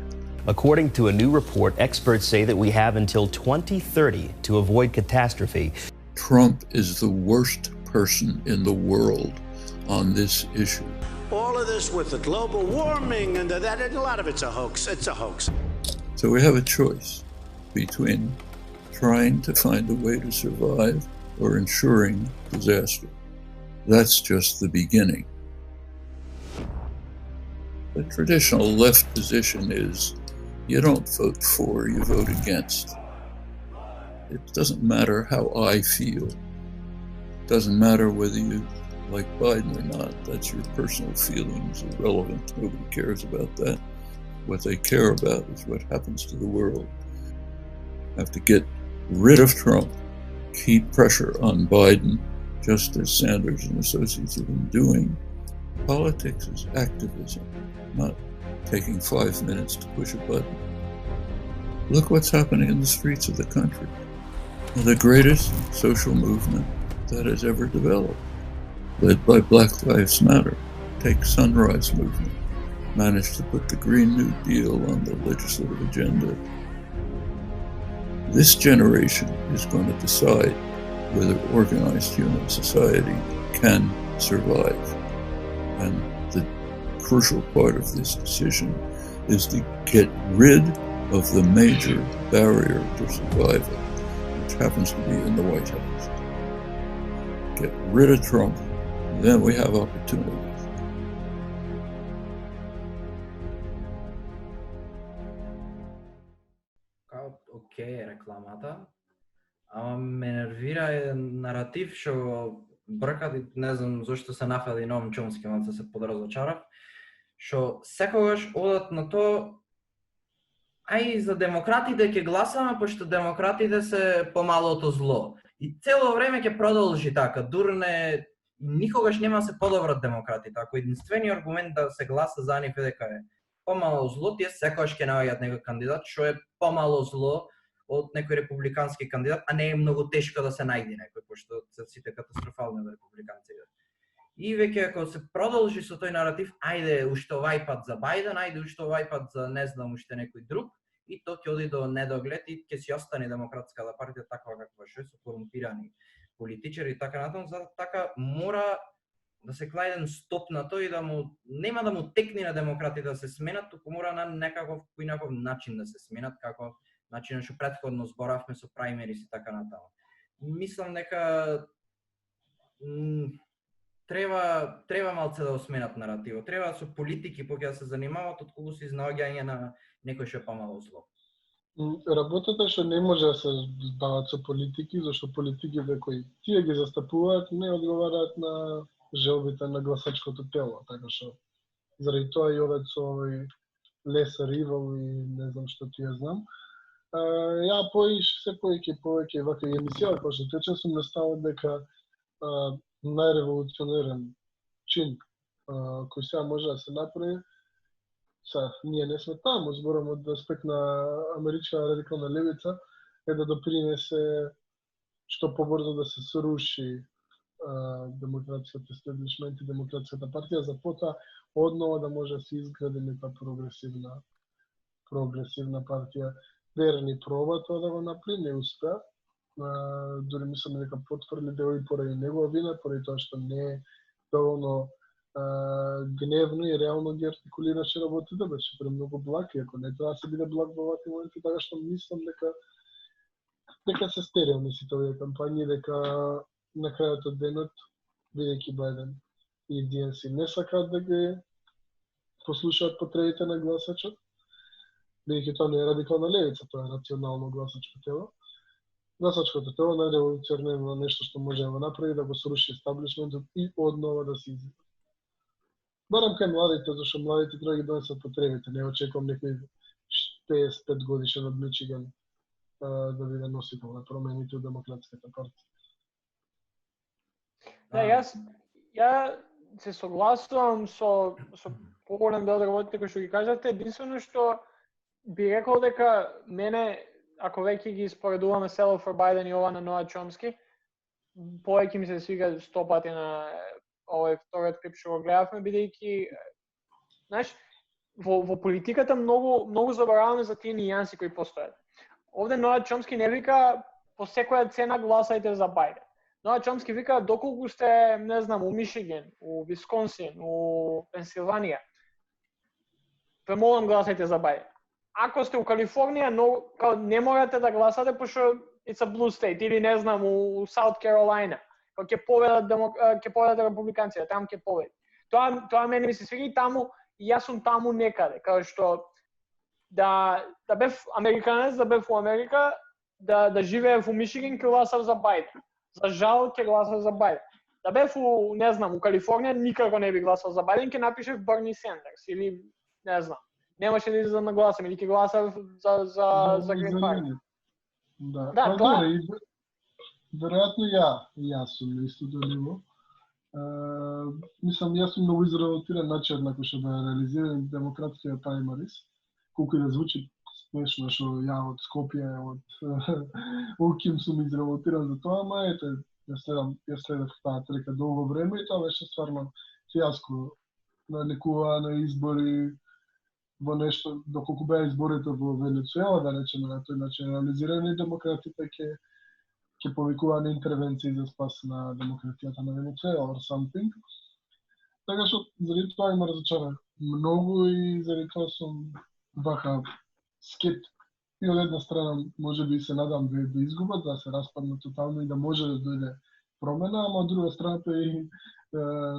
Speaker 5: According to a new report, experts say that we have until 2030 to avoid catastrophe.
Speaker 4: Trump is the worst person in the world on this issue.
Speaker 6: All of this with the global warming and that, and a lot of it's a hoax. It's a hoax.
Speaker 4: So we have a choice between trying to find a way to survive or ensuring disaster. That's just the beginning. The traditional left position is you don't vote for, you vote against. It doesn't matter how I feel. It doesn't matter whether you like Biden or not. That's your personal feelings, irrelevant. Nobody cares about that. What they care about is what happens to the world. Have to get rid of Trump, keep pressure on Biden, just as Sanders and associates have been doing. Politics is activism, not taking 5 minutes to push a button. Look what's happening in the streets of the country. The greatest social movement that has ever developed, led by Black Lives Matter. Take Sunrise Movement, managed to put the Green New Deal on the legislative agenda. This generation is going to decide whether organized human society can survive. And the crucial part of this decision is to get rid of the major barrier to survival, which happens to be in the White House. Get rid of Trump, then we have opportunities.
Speaker 2: Окей, рекламата. Ама ме нервира е наратив што бркат и не знам зашто се нафали Ноам Чомски, малце се подразочарав. Што секогаш одат на тоа ај за демократите ќе гласаме, пошто демократите се помалото зло. И цело време ќе продолжи така, дурне никогаш нема се подобрат демократите. Ако единствениот аргумент да се гласа за нив е дека е помало зло, тие секогаш ќе наоѓаат некој кандидат што е помало зло од некој републикански кандидат, а не е многу тешко да се најде некој, пошто се сите катастрофални од републиканците. И веќе ако се продолжи со тој наратив, ајде уште овај пат за Бајден, ајде уште овај пат за не знам уште некој друг, и то ќе оди до недоглед и ќе си остане демократската партија таква каква што е, со корумпирани политичари и така натаму. За така мора да се клај еден стоп на тој и да му нема да му текни на демократите да се сменат, туку мора на некаков поинаков начин да се сменат, како начинот што претходно зборавме со праймерис и така натаму. Мислам дека треба малце да осменат наративот. Треба со политики поќе да се занимаваат отколку се изнаоѓање на некој што е помало зло.
Speaker 3: Работата што не може да се бават со политики, зашто политиките кои тие ги застапуваат не одговараат на желбите на гласачкото тело, така што заради тоа и одат со овој lesser evil и не знам што ти ја знам. Ја се повеќе вака емисија, која што тече сум наставил дека најреволуционерен чин кој сега може да се направи, ние не сме таму, зборам од аспект на америчка радикална левица, е да допринесе што побрзо да се сруши демократскиот естеблишмент и демократската партија, за потоа однова да може да се изгради нека прогресивна партија. Верни проба тоа да го направи, не успеа. Дури мислам дека потврди дел и поради негова вина, поради тоа што не е доволно гневно и реално ги артикулираше работите, беше премногу благ, и ако не тоа да се биде благ во овакви моменти, така што мислам дека се стерилни сите овие кампањи, дека на крајот од денот, бидејќи Бајден и DNC не сакаат да ги послушаат потребите на гласачот, бидејќи тоа не е радикална левица, тоа е рационално гласачко тело. Гласачкото тело најреволуционерно нешто што може да го направи, да го сруши естаблишментот и однова да се изигра. Барам кај младите, зашто младите треба да ги донесат потребите. Не очекувам некој 55 годишен од Мичиган да биде носител на промените од демократската партија.
Speaker 1: Да, ја се согласувам со поголем дел од работите кои што ги кажате, единствено што би рекол дека мене, ако веќе ги споредуваме Sell for Biden и ова на Ноа Чомски, повеќе ми се свига 100 пати на овој вториот клип што го гледавме, бидејќи, знаеш, во политиката многу забораваме за тие нијанси кои постојат. Овде Ноа Чомски не вика по секоја цена гласајте за Бајден. Ноа Чомски вика доколку сте, не знам, у Мишиген, у Висконсин, у Пенсилванија, премолам гласајте за Бајден. Ако сте у Калифорнија, не морате да гласате пошто it's a blue state, или не знам, у South Carolina, ќе победат републиканците, таму ќе победи. Тоа мене ми се свига и таму, и јас сум таму некаде, као што да бев американец, да бев у Америка, да живеев у Мишиген, ќе гласав за Бајден. За жал ќе гласав за Бајден. Да бев у, не знам, у Калифорнија, никако не би гласав за Бајден, ќе напишев Берни Сендерс или не знам. Немаше да излезам на гласам или ќе гласав за Green Party.
Speaker 3: Да, тоа е. Веројатно јас сум на истото ниво. Мислам, јас сум многу изработиран начин на кој што да реализирам демократскиот праймарис. Колку и да звучи смешно што ја од Скопје, од Оким сум изработиран за тоа, ама ете, ја следев таа трка долго време и тоа беше стварно фијаско. Налекува на избори во нешто, доколку беа изборите во Венецуела, да речеме на тој начин реализирани, демократите ќе повикуваат на интервенции за спас на демократијата на Венецуела or something. Така што заради тоа има разочаран многу и заради тоа сум вака скептик. И од една страна можеби се надам да изгубат, да се распаднат тотално и да може да дојде промена, ама од друга страна и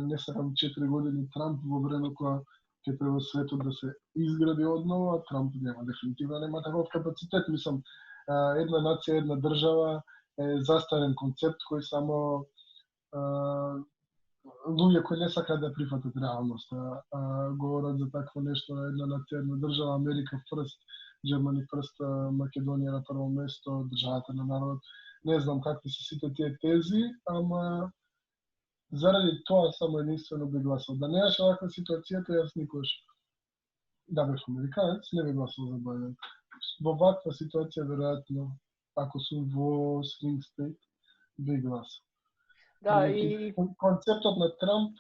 Speaker 3: не сакам 4 години Трамп во време кога ќе треба светот да се изгради однова, Трамп дефинитивно нема таков капацитет. Мислам, една нација, една држава е застарен концепт кој само луѓе кои не сакаат да прифатат реалноста говорат за такво нешто, една нација, една држава, Америка first, Germany first, Македонија на прво место, државата на народ. Не знам какви се сите тие тези, ама заради тоа само единствено би гласал. Да немаше ваква ситуацијата, јас никош да бев американец, не би гласал за Бајден. Во ваква ситуација, веројатно, ако сум во swing state, би гласал.
Speaker 1: Да, и
Speaker 3: концептот на Трамп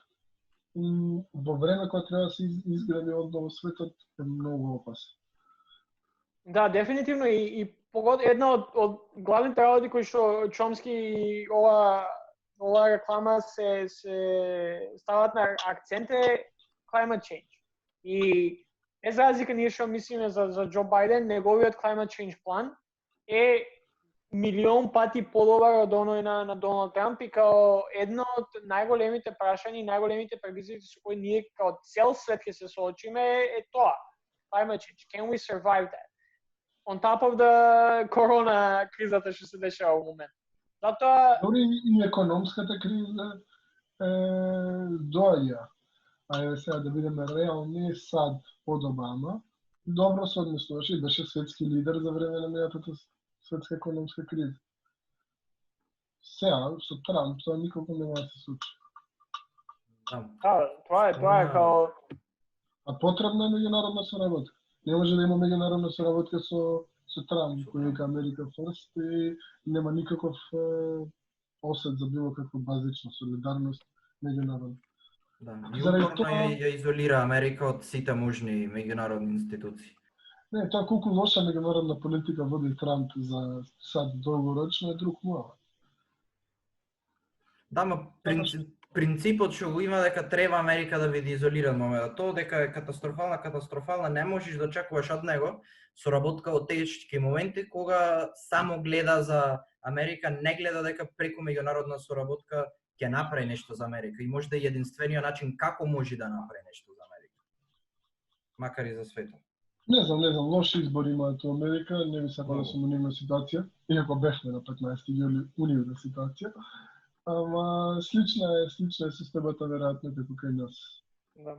Speaker 3: во време кога треба да се изгради одново светот е многу опасен.
Speaker 1: Да, дефинитивно и една од главните работи кои што Чомски и ова реклама се стават на акцент е climate change. И без разлика ние што мислиме за Џо Бајден, неговиот climate change план е милион пати подобар од оној на Доналд Трамп и као едно од најголемите прашања и најголемите предизвици со кои ние као цел свет ќе се соочиме е тоа. Climate change. Can we survive that? On top of the корона кризата што се дешава во момент. Затоа
Speaker 3: дори и економската криза доаѓа. Ајде сега да бидеме реални, сад од Обама добро се однесуваше и беше светски лидер за време на мејатата светска економска криза. Сега со Трамп тоа никога нема да се случи.
Speaker 1: Да, тоа е као
Speaker 3: А потребна е меѓународна соработка. Не може да има меѓународна соработка со Трамп, кој вика Америка first и нема никаков осет за било каква базична солидарност меѓународна.
Speaker 2: Да, и упорно ја изолира Америка од сите можни меѓународни институции.
Speaker 3: Не, тоа колку лоша меѓународна политика води Трамп за сад долгорочно е друг муават.
Speaker 2: Да, ма принципот што го има дека треба Америка да биде изолирана, тоа дека е катастрофална, не можеш да очекуваш од него соработка во тешки моменти кога само гледа за Америка, не гледа дека преку меѓународна соработка ќе направи нешто за Америка и може да е единствениот начин како може да направи нешто за Америка. Макар и за светот.
Speaker 3: Не знам, лоши избори имаат во Америка, не би сакал да сум у нивна ситуација, иако бевме на 15 јули у нивна ситуација. Ама слична е системата веројатно како кај нас.
Speaker 1: Да.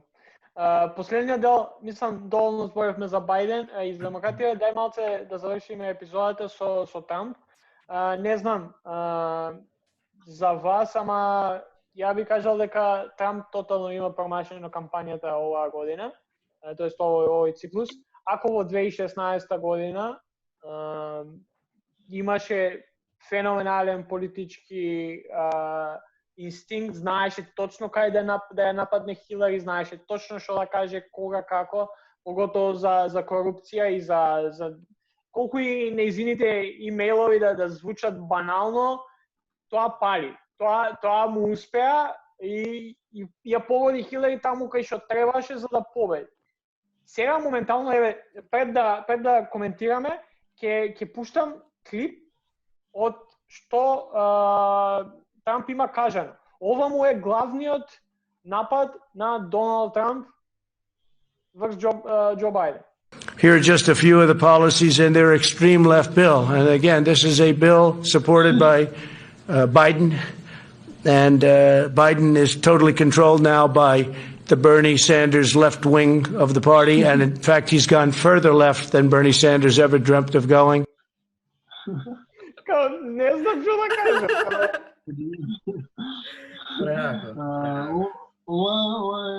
Speaker 1: Последниот дел, мислам, доволно зборевме за Бајден и за демократија, дај малце да завршиме епизодата со Трамп. Не знам за вас, ама ја би кажал дека Трамп тотално има промашено кампањата оваа година, тоест овој циклус. ако во 2016 година имаше феноменален политички инстинкт, знаеше точно кај да ја нападне Хилари, знаеше точно што да каже, кога, како, поготово за корупција и за колку и нејзините имејлови да звучат банално, тоа пали. Тоа му успеа и ја погоди Хилари таму кај што требаше за да победи. Сега моментално, пред да коментираме, ќе пуштам клип од што Трамп има кажано. Ова му е главниот напад на Доналд Трамп врз Джо Байден.
Speaker 6: Here are just a few of the policies in their extreme left bill. And again, this is a bill supported by Biden. And Biden is totally controlled now by the Bernie Sanders left wing of the party. And in fact, he's gone further left than Bernie Sanders ever dreamt of going.
Speaker 1: Не знам што да кажам.
Speaker 3: Ова е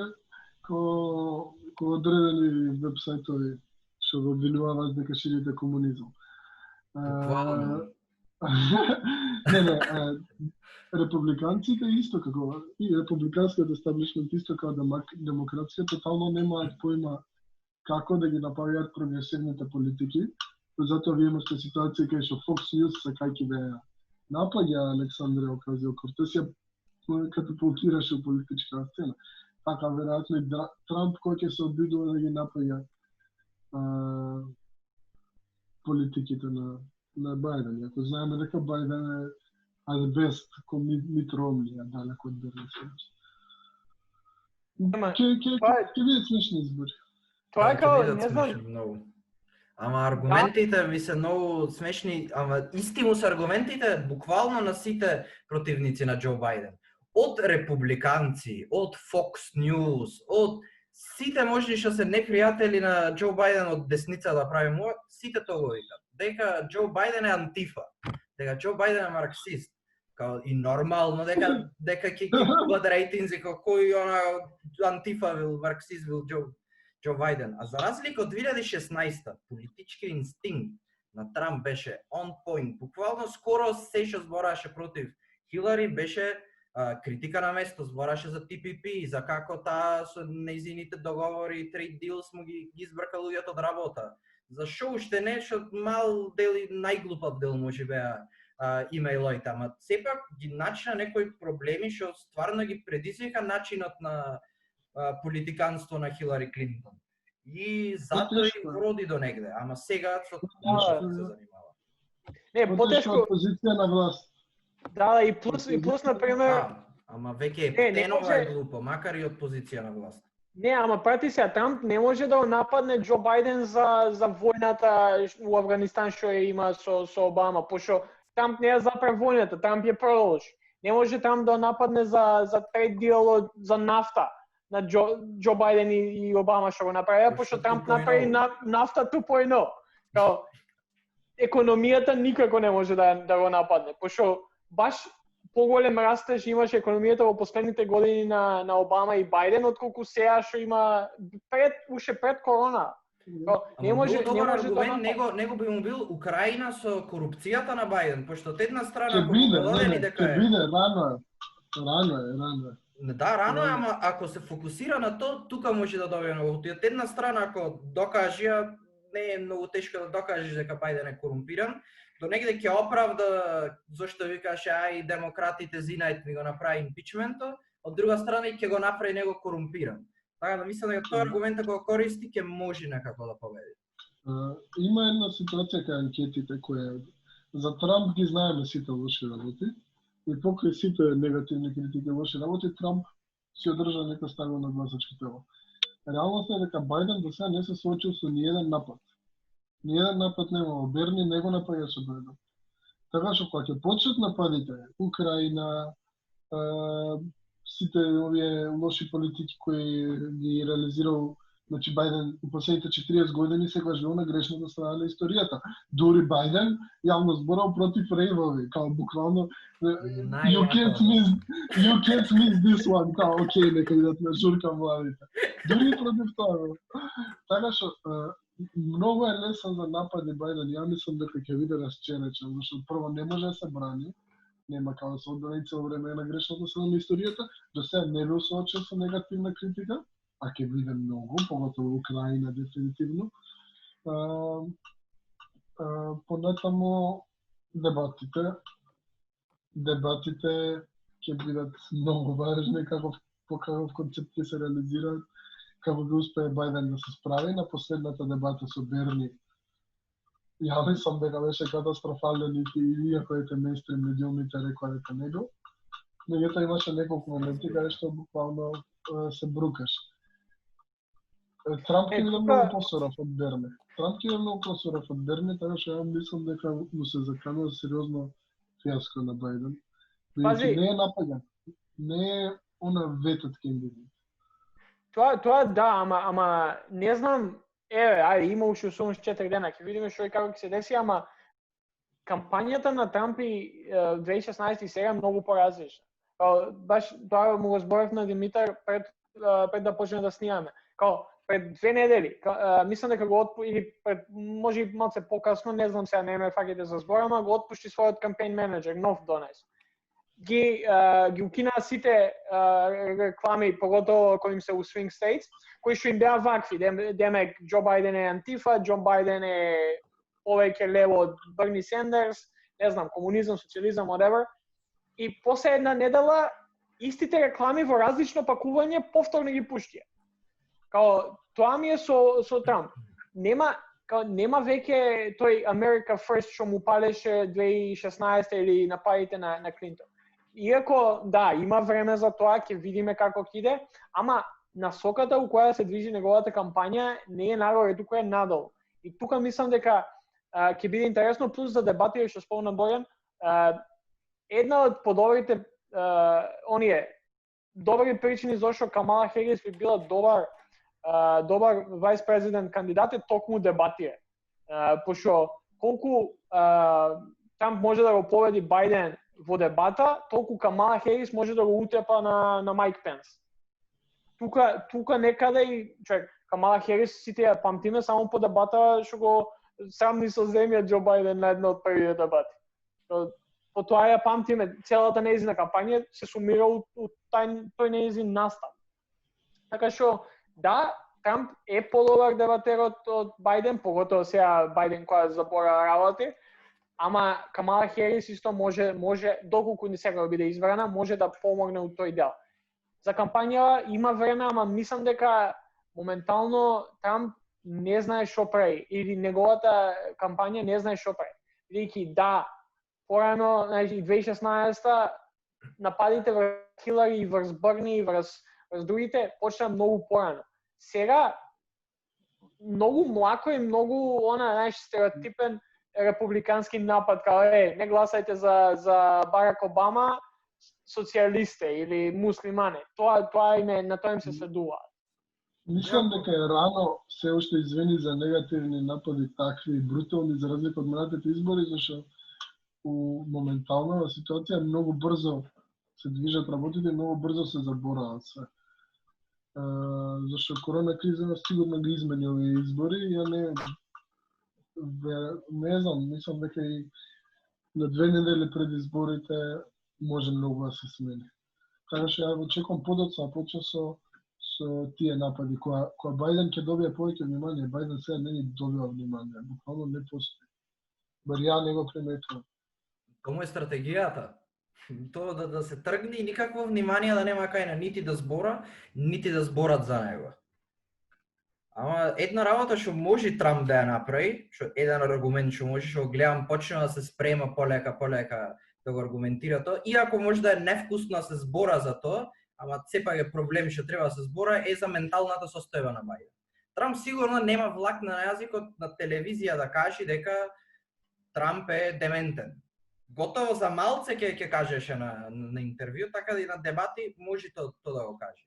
Speaker 3: ко одредени вебсајтови што го обвинуваат дека ширите комунизам. Не, републиканците исто како и републиканскиот естаблишмент исто како демокрација тотално немаат поима како да ги направат прогресивните политики. Затоа ви имате ситуација кај што Fox News сакајќи да ја напаѓа Александра Ocasio-Cortez ја катапултираше у политичка сцена. Така веројатно и Трамп кој ќе се обидува да ги напаѓа политиките на Бајден. Ако знаеме дека Бајден е азбест ко Мит Ромни, далеко од Берни Сандерс. Ќе видат смешни избори.
Speaker 1: Тоа е као, не знам.
Speaker 2: Ама аргументите ми се многу смешни, ама исти му се аргументите буквално на сите противници на Џо Бајден. Од републиканци, од Fox News, од сите можни што се непријатели на Џо Бајден од десница да правим ова, сите тоа го викат. Дека Џо Бајден е антифа, дека Џо Бајден е марксист. Као и нормално дека ќе ги губат рейтинзи како кој она антифа бил, марксист бил Џо Бајден. А за разлика од 2016-та, политички инстинкт на Трамп беше on point. Буквално скоро се што збораше против Хилари беше критика на место, збораше за TPP, за како таа со нејзините договори, trade deals му ги избрка луѓето од работа. За шо уште не, што мал дел и најглупав дел може беа имејлоите, ама сепак ги начина некои проблеми што стварно ги предизвика начинот на политиканство на Хилари Клинтон. И затоа и вроди до негде, ама сега со тоа се занимава.
Speaker 1: Не, потешко
Speaker 3: позиција на власт.
Speaker 1: Да, и плюс на пример,
Speaker 2: ама веќе птенова е глупо, макар и од позиција на власт.
Speaker 1: Не, ама прати се, Трамп не може да нападне Џо Бајден за војната у Афганистан што ја има со Обама, пошто Трамп не ја запре војната, Трамп ја продолжи. Не може Трамп да нападне за трейд дил за нафта на Џо Бајден и Обама што го направија, пошто Трамп направи нафта 2.0. Као економијата никако не може да го нападне, пошто баш поголем растеж имаше економијата во последните години на Обама и Бајден отколку сега што има уште пред корона.
Speaker 2: Не може аргумент него би му бил Украина со корупцијата на Бајден, пошто од една страна
Speaker 3: ќе биде рано.
Speaker 2: Да, рано е, ама ако се фокусира на тука може да добие многу. Од една страна ако докажа, не е многу тешко да докажеш дека Бајден е корумпиран, до негде ќе оправда зашто викаше ај демократите зинајт ми го направи импичментот, од друга страна и ќе го направи него корумпиран. Така да мислам дека тој аргумент ако го користи ќе може некако да победи.
Speaker 3: Има една ситуација кај анкетите која за Трамп ги знаеме сите лоши работи и покрај сите негативни критики лоши работи Трамп си одржа нека стабилна гласачка тело. Реалноста е дека Бајден до сега не се соочил со ниеден напад. Ниеден напад нема, Берни не го напаѓа со Бајден. Така што кога ќе почнат нападите, Украина, сите овие лоши политики кои ги реализирал значи Бајден у последните 40 години секогаш бил на грешната страна на историјата. Дури Бајден јавно зборал против рейвови, као буквално you can't miss this one, окей, нека идат на журка младите. Дури против тоа. Така што Многу е лесен за напади Бајден. Ја мислам дека ќе биде расчеречен, зашто прво не може да се брани, нема како да се одбрани цело време на грешната страна на историјата, до сега не бил соочен со негативна критика, а ќе биде многу, поготово Украина дефинитивно. Понатаму дебатите ќе бидат многу важни, по каков концепт ќе се реализираат, како да успее Бајден да се справи. На последната дебата со Берни, ја мислам дека беше катастрофален и иако ете мејнстрим медиумите рекоа дека не бил. Меѓутоа имаше неколку моменти каде што буквално се брукаш. Трамп ќе биде многу посорав од Берни. Така што ја мислам дека му се заканува сериозно фиаско на Бајден.
Speaker 1: Пази,
Speaker 3: не е напаѓан. Не е она ветот кандидат.
Speaker 1: Тоа да, ама не знам, ајде, има уште 84 дена, ќе видиме што и како ќе се деси, ама кампањата на Трамп и 2016 и сега е многу поразлична. Баш тоа му го зборев на Димитар пред да почнеме да снимаме. Пред 2 недели, мислам дека го или може и малце покасно, не знам сега, не ме фаќате за збор, ама го отпушти својот кампејн менеджер, нов донес. Ги укина сите реклами, поготово кои им се у swing states, кои што им беа вакви, демек Џо Бајден е антифа, Џо Бајден е повеќе лево од Берни Сендерс, не знам, комунизам, социализам, whatever. И после една недела истите реклами во различно пакување повторно ги пуштија. Тоа ми е со Трамп. Нема веќе тој America First што му палеше 2016 или нападите на Клинтон. Иако, да, има време за тоа, ќе видиме како ќе иде, ама насоката у која се движи неговата кампања не е нагоре, тука е надолу. И тука мислам дека ќе биде интересно, плюс за дебати што спомна Бојан, една од подобрите добри причини зашто Камала Херис би била добар вајс президент кандидат е токму дебатите. Пошто колку Трамп може да го победи Бајден во дебата, толку Камала Херис може да го утепа на Майк Пенс. Тука некаде и Камала Херис сите ја памтиме само по дебата што го срамни со земја Џо Бајден на една од првите дебати. По тоа ја памтиме, целата нејзина кампања се сумира у тој нејзин настав. Така што да, Трамп е подобар дебатер од Бајден, поготово сега Бајден која забора работи, ама Камала Херис исто може доколку не сега биде избрана, може да помогне у тој дел. За кампања има време, ама мислам дека моментално Трамп не знае што прави или неговата кампања не знае што прави. Бидејќи да, порано, значи 2016 нападите врз Хилари и врз Берни и врз другите почна многу порано. Сега многу млако и многу стереотипен републикански напад, не гласајте за Барак Обама, социјалисте или муслимане. Тоа на тоа им се следува.
Speaker 3: Мислам дека е рано се уште извини за негативни напади такви брутални за разлика од минатите избори, зашто у моментална ситуација многу брзо се движат работите и многу брзо се забораат се. Зашто корона криза сигурно ги измени овие избори, ја не знам, мислам дека и на 2 недели пред изборите може многу да се смени. Така што ја очекувам подоцна почна со тие напади, која Бајден ќе добие повеќе внимание, Бајден сега не ни добива внимание, буквално не постои. Бар ја не го приметувам.
Speaker 2: Тоа е стратегијата. Тоа да се тргне и никакво внимание да нема кај на нити да збора, нити да зборат за него. Ама една работа што може Трамп да ја направи, што еден аргумент што може, што гледам почна да се спрема полека да го аргументира тоа, иако може да е невкусно да се збора за тоа, ама сепак е проблем што треба да се збора е за менталната состојба на Бајден. Трамп сигурно нема влак на јазикот на телевизија да каже дека Трамп е дементен. Готово за малце ќе кажеше на интервју, така да и на дебати може тоа да го каже.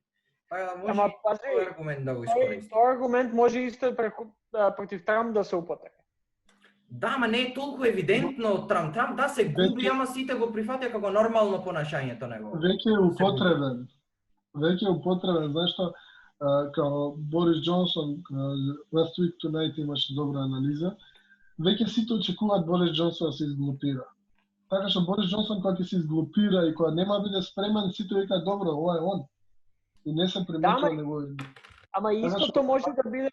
Speaker 2: Така да може тој аргумент да го искористи.
Speaker 1: Тој аргумент може исто против Трамп да се употреби.
Speaker 2: Да, ама не е толку евидентно од Трамп. Трамп да се губи, ама сите го прифатија како нормално понашањето него.
Speaker 3: Веќе е употребен, зашто као Борис Џонсон, Last Week Tonight имаше добра анализа, веќе сите очекуваат Борис Џонсон да се изглупира. Така што Борис Џонсон кога ќе се изглупира и кога нема биде спремен, сите викаат добро, ова е он. И не се примеќува негови.
Speaker 1: Ама истото може да биде,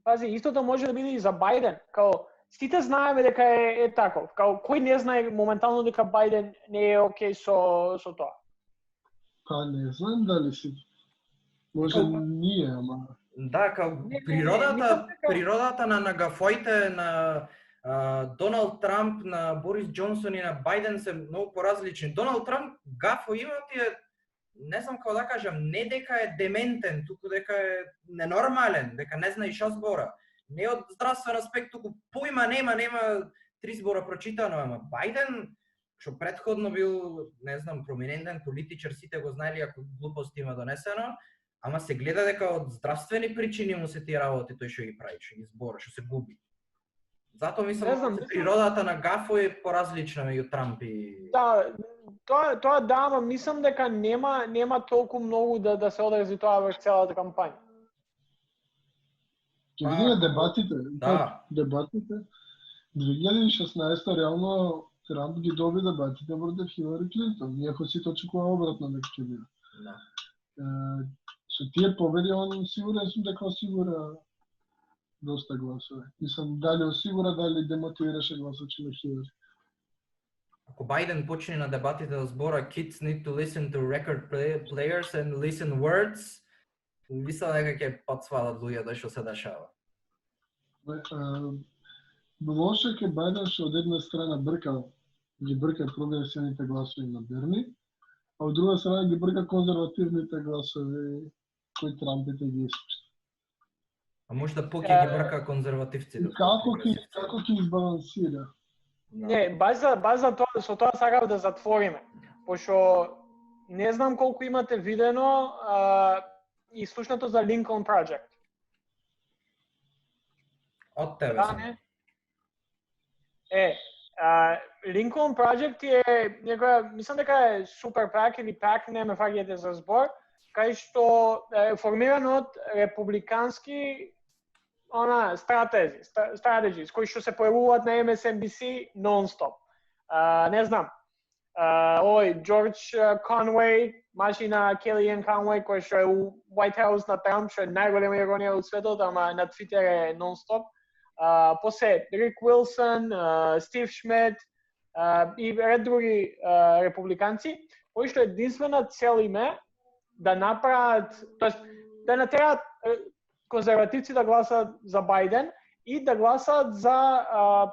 Speaker 1: пази, истото може да биде и за Бајден, као сите знаеме дека е таков, као кој не знае моментално дека Бајден не е окей со тоа.
Speaker 3: Па не знам дали си. Може ние, ама
Speaker 2: Да, као природата на гафоите на Доналд Трамп, на Борис Џонсон и на Бајден се многу поразлични. Доналд Трамп гафо има тие, не знам како да кажам, не дека е дементен, туку дека е ненормален, дека не знае што збора. Не од здравствен аспект, туку поима нема 3 збора прочитано, ама Бајден, што претходно бил, не знам, проминентен политичар, сите го знаели ако глупости има донесено, ама се гледа дека од здравствени причини му се тие работи тој што ги прави, што ги збора, што се губи. Затоа мислам дека природата на гафо е поразлична меѓу Трамп и...
Speaker 1: Да, тоа да, ама мислам дека нема толку многу да се одрази тоа во целата кампања.
Speaker 3: Ќе видиме дебатите.
Speaker 2: Да.
Speaker 3: Дебатите. 2016 реално Трамп ги доби дебатите против Хилари Клинтон, иако сите очекува обратно дека ќе биде.
Speaker 2: Да.
Speaker 3: Со тие победи, он сигурен сум дека осигура доста гласови. Мислам, дали осигура, дали демотивираше гласачи на Хилари.
Speaker 2: Ако Бајден почне на дебатите да збора kids need to listen to record players and listen words, мислам дека ќе подсвалат луѓето што се дешава.
Speaker 3: Лошо ке Бајден што од една страна ги брка прогресивните гласови на Берни, а од друга страна ги брка конзервативните гласови кои Трампите ги испушта.
Speaker 2: А може да поќе ги брка конзервативците.
Speaker 3: Како ќе избалансира?
Speaker 1: Не, баш за тоа, со тоа сакав да затвориме, пошто не знам колку имате видено и слушнато за Lincoln Project.
Speaker 2: Од тебе
Speaker 1: Да,
Speaker 2: сам.
Speaker 1: не? Lincoln Project е некоја, мислам дека е супер пак или пак, не ме фаќате за збор, кај што е формиран од републикански стратези, кои што се појавуваат на MSNBC нон-стоп. Не знам, Джордж Конвей, машина Kellyanne Conway, кој што е у White House на Трамп, што е најголема иронија од светот, ама на Твитер е нон-стоп. После Рик Уилсон, Стив Шмет и ред други републиканци, кои што единствена цел им е да направат, тоест да натераат конзервативци да гласат за Бајден и да гласат за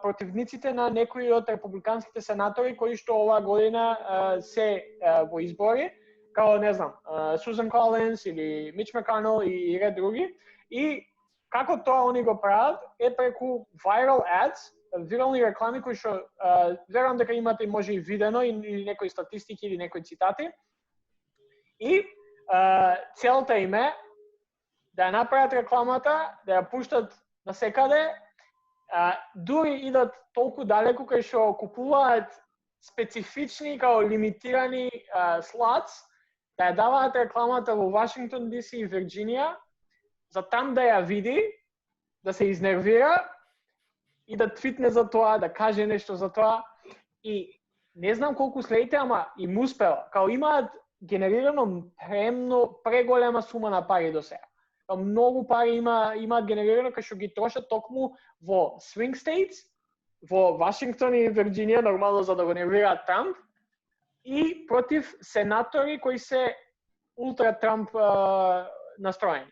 Speaker 1: противниците на некои од републиканските сенатори кои што оваа година се во избори, као не знам, Сузан Колинс или Мич Маконел и ред други. И како тоа они го прават е преку viral ads, вирални реклами кои што верувам дека имате и може и видено или некои статистики или некои цитати. И целта им е да ја направат рекламата, да ја пуштат насекаде, дури идат толку далеку кај што купуваат специфични као лимитирани слотс, да ја даваат рекламата во Вашингтон DC и Вирџинија, за там да ја види, да се изнервира и да твитне за тоа, да каже нешто за тоа. И не знам колку следите, ама им успела. Као имаат генерирано преголема сума на пари до сега. Многу пари имаат генерирано кај што ги трошат токму во swing states, во Вашингтон и Вирџинија, нормално за да го нервираат Трамп, и против сенатори кои се ултра Трамп настроени.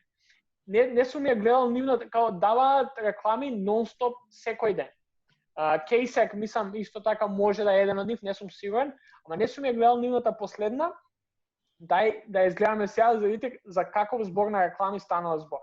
Speaker 1: Не сум ја гледал нивната, као даваат реклами нон-стоп секој ден. Кейсек, мислам, исто така може да е еден од нив, не сум сигурен, ама не сум ја гледал нивната последна. Дај да изгледаме сега за да видите за каков збор на реклами станува збор.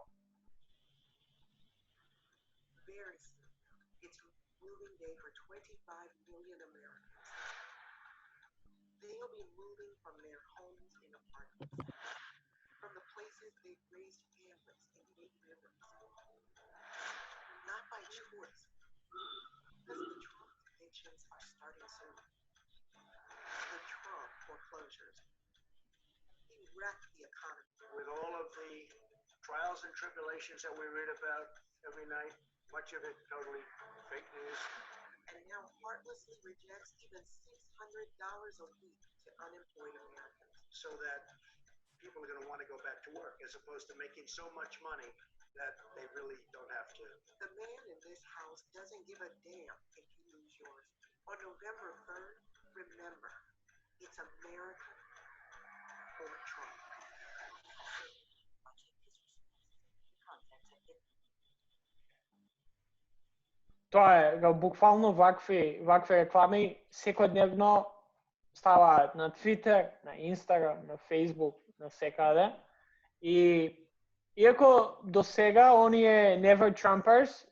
Speaker 7: With all of the
Speaker 6: trials and tribulations that we read about every night, much of it totally fake news.
Speaker 7: And now heartlessly rejects even $600 a week to unemployed Americans.
Speaker 6: So that people are going to want to go back to work as opposed to making so much money that they really don't have to.
Speaker 7: The man in this house doesn't give a damn if you lose yours. On November 3rd, remember, it's America or Trump.
Speaker 1: Тоа е буквално вакви реклами секојдневно ставаат на Twitter, на Instagram, на Facebook, на секаде. И иако до сега оние Never Trumpers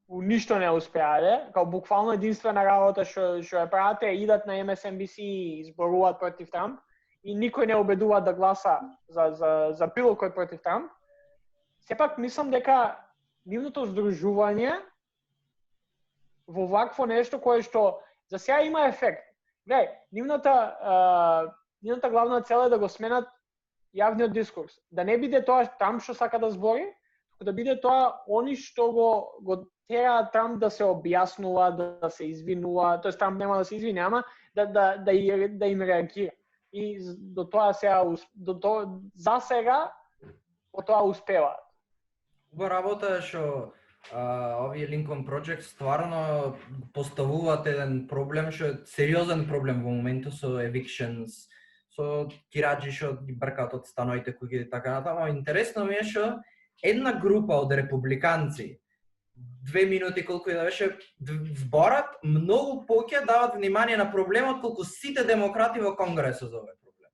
Speaker 1: ништо не успеале, као буквално единствена работа што ја прават е идат на MSNBC и изборуваат против Трамп и никој не убедува да гласа за било кој против Трамп. Сепак мислам дека нивното здружување во вакво нешто кое што за сега има ефект. Гледај, нивната главна цел е да го сменат јавниот дискурс. Да не биде тоа Трамп што сака да збори, туку да биде тоа они што го тера Трамп да се објаснува, да се извинува, тоест Трамп нема да се извини, ама да им реагира. И до тоа за сега по тоа успеваат.
Speaker 2: Убава работа е што овие Lincoln Project стварно поставуваат еден проблем што е сериозен проблем во моментот со evictions, со кираџи што ги бркаат од становите кои ги така натаму. Интересно ми е што една група од републиканци 2 минути колку да беше зборат, многу поќе дават внимание на проблемот колку сите демократи во Конгресот за овој проблем.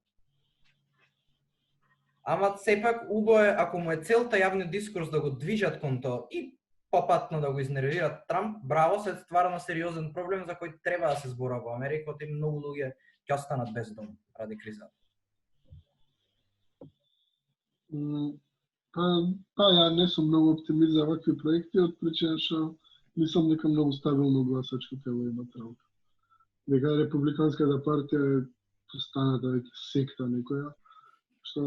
Speaker 2: Ама сепак убаво е ако му е целта јавниот дискурс да го движат кон тоа и попатно да го изнервират Трамп, браво, се стварно сериозен проблем за кој треба да се зборува во Америка, и многу луѓе ќе останат без дом ради кризата.
Speaker 3: Па ја не сум многу оптимист за вакви проекти, од причина што мислам дека многу стабилно гласачко тело има Трамп. Дека републиканската партија е постаната веќе секта некоја, што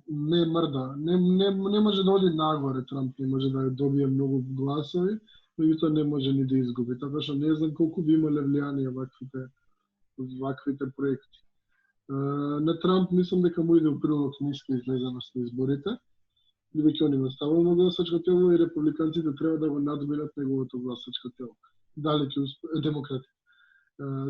Speaker 3: не мрда, не може да оди нагоре Трамп, не може да добие многу гласови, меѓутоа не може ни да изгуби, така што не знам колку би имале влијание ваквите проекти. На Трамп мислам дека му иде у прилог ниска излезеност на изборите, бидејќи он има стабилно гласачко тело и републиканците треба да го надминат неговото гласачко тело. Дали ќе демократи.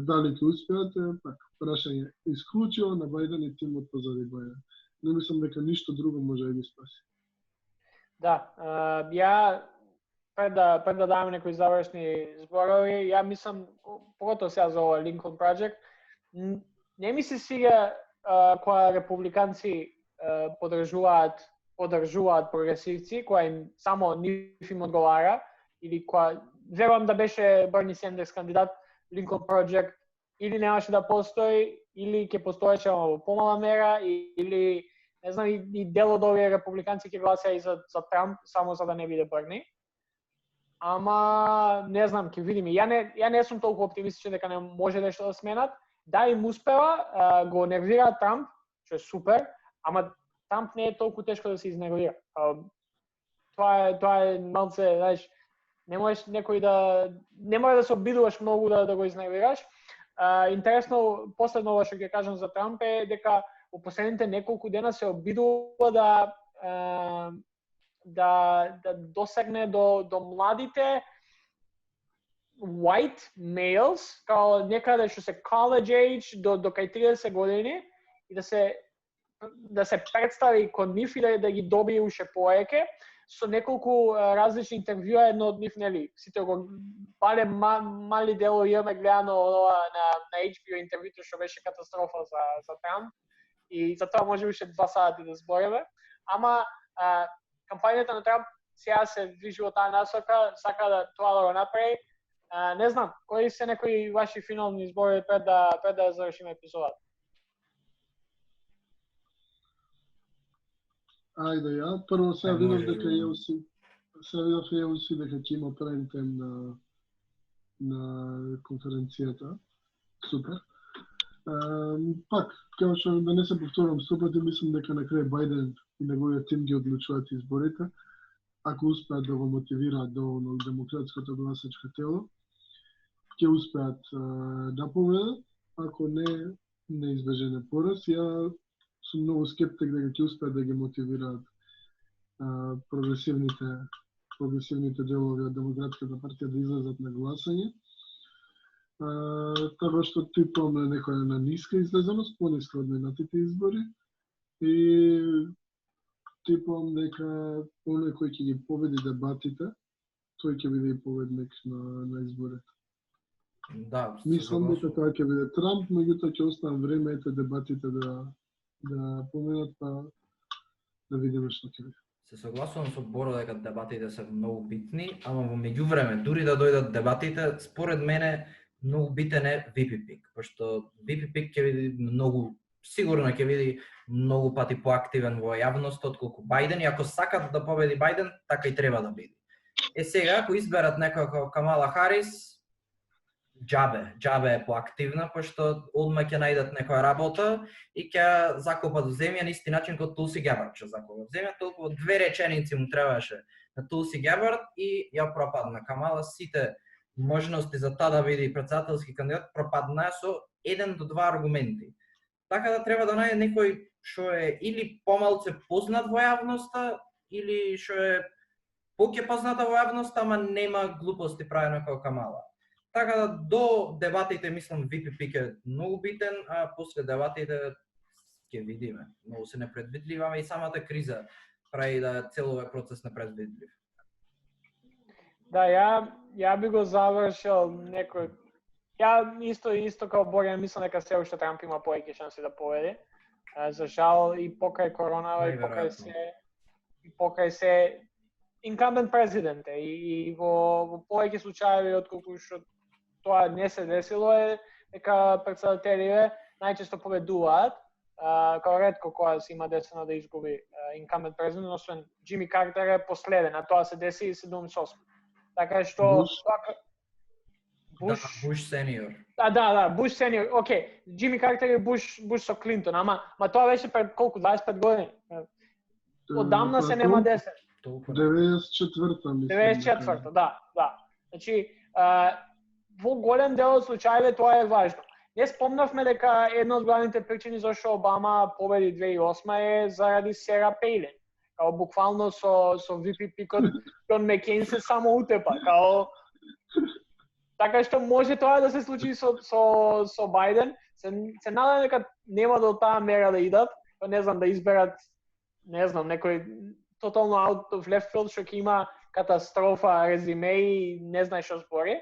Speaker 3: Дали ќе успеат, така, прашање исклучиво на Бајден и тимот позади Бајден. Не мислам дека ништо друго може да ги спаси.
Speaker 1: Да, ја пред да дадам некои завршни зборови, ја мислам, поготово сега за ова Lincoln Project, не ми се свига кога републиканци подржуваат прогресивци, која им само нив им одговара, или која, верувам да беше Берни Сендерс кандидат, Lincoln Project или немаше да постои, или ќе постоеше во помала мера, или не знам, и дел од овие републиканци ќе гласаат и за Трамп, само за да не биде Берни. Ама не знам, ќе видиме. Ја не сум толку оптимистичен дека не може нешто да сменат. Да, им успева, го нервира Трамп, што е супер, ама Трамп не е толку тешко да се изнервира. Тоа е малце, знаеш, не можеш не може да се обидуваш многу да го изнервираш. Интересно, последно ова што ќе кажам за Трамп е дека во последните неколку дена се обидува да досегне до младите white males, као некаде што се college age до кај 30 години и да се представи кон нив и да ги добие уште повеќе со неколку различни интервјуа, едно од нив, нели, сите го бале мали дело имаме гледано на HBO интервјуто што беше катастрофа за Трамп и за тоа може уште 2 сати да збориме, ама кампањата на Трамп сега се движи во таа насока, сака да тоа да го направи. Не знам, кои се некои ваши финални зборови пред да завршиме епизодата?
Speaker 3: Ајде ја, прво сега видов дека EOC дека ќе има прайм тайм на конференцијата. Супер. Пак, како што да не се повторам 100 пати, мислам дека на крај Бајден и неговиот тим ги одлучуваат изборите, ако успеат да го мотивираат доволно демократското гласачко тело, ќе успеат да победат, ако не неизбежен пораз. Ја сум многу скептик дека ќе успеат да ги мотивираат прогресивните делови од Демократската партија да излезат на гласање. Така што типам на некоја на ниска излезеност, пониска од минатите избори, и типам дека оној кој ќе ги победи дебатите, тој ќе биде и победник на изборите.
Speaker 2: Да,
Speaker 3: Мислам дека тоа ќе биде Трамп, меѓутоа ќе оставам време дебатите да поменат, па да видиме што ќе биде.
Speaker 2: Се согласувам со Боро дека дебатите се многу битни, ама во меѓувреме, дури да дојдат дебатите, според мене многу битен е VP Пик, пошто VP Пик ќе биде сигурно ќе биде многу пати поактивен во јавност отколку Бајден, и ако сакат да победи Бајден, така и треба да биде. Сега, ако изберат некоја како Камала Харис, џабе е поактивна, пошто одма ќе најдат некоја работа и ќе закопат во земја на исти начин како Тулси Гебард што закопа во земја, толку 2 реченици му требаше на Тулси Гебард и ја пропадна. Камала сите можности за таа да биде претседателски кандидат пропаднаа со 1 до 2 аргументи. Така да треба да најде некој што е или помалце познат во јавноста, или што е поќе позната во јавноста, ама нема глупости правено како Камала. Така да до дебатите мислам VP Пик е многу битен, а после дебатите ќе видиме. Многу се непредвидливи, ама и самата криза прави да целовиот процес непредвидлив.
Speaker 1: Да, ја би го завршил некој. Ја исто како Борја мислам дека се уште Трамп има повеќе шанси да победи. За жал и покрај коронава и покрај се incumbent президент е и во повеќе случаи отколку што тоа не се десило е дека претседателите најчесто победуваат, као ретко кога се има десено да изгуби incumbent президент, освен Джими Картер е последен, а тоа се деси и 78. Така што
Speaker 2: Буш сениор.
Speaker 1: Да, Буш сениор. Океј, Джими Картер и Буш со Клинтон, ама тоа беше пред колку 25 години. Одамна се нема десен.
Speaker 3: 94-та, мислам.
Speaker 1: 94-та, да. Значи, во голем дел од случаите тоа е важно. Не спомнавме дека една од главните причини зашто Обама победи 2008 е заради Сера Пейлин. Као буквално со VP Пикот Џон Мекеин се само утепа, као така што може тоа да се случи со Бајден. Се надам дека нема до таа мера да идат, па не знам да изберат, не знам, некој тотално out of left field што ќе има катастрофа резиме и не знае што збори,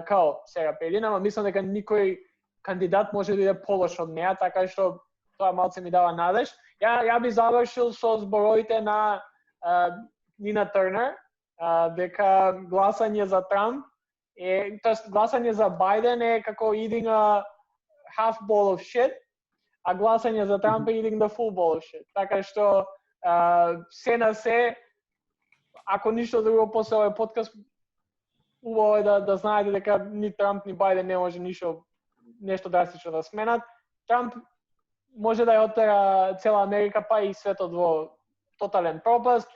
Speaker 1: као Сера Пейлин, ама мислам дека никој кандидат може да биде полош од неа, така што тоа малце ми дава надеж. Ја би завршил со зборовите на Нина Турнер, дека гласање за Трамп гласање за Бајден е како eating a half bowl of shit, а гласање за Трамп е eating the full bowl of shit. Така што се на се, ако ништо друго после овој подкаст, убаво е да знаете дека ни Трамп ни Бајден не може нешто драстично да сменат. Трамп може да ја отера цела Америка, па и светот во тотален пропаст.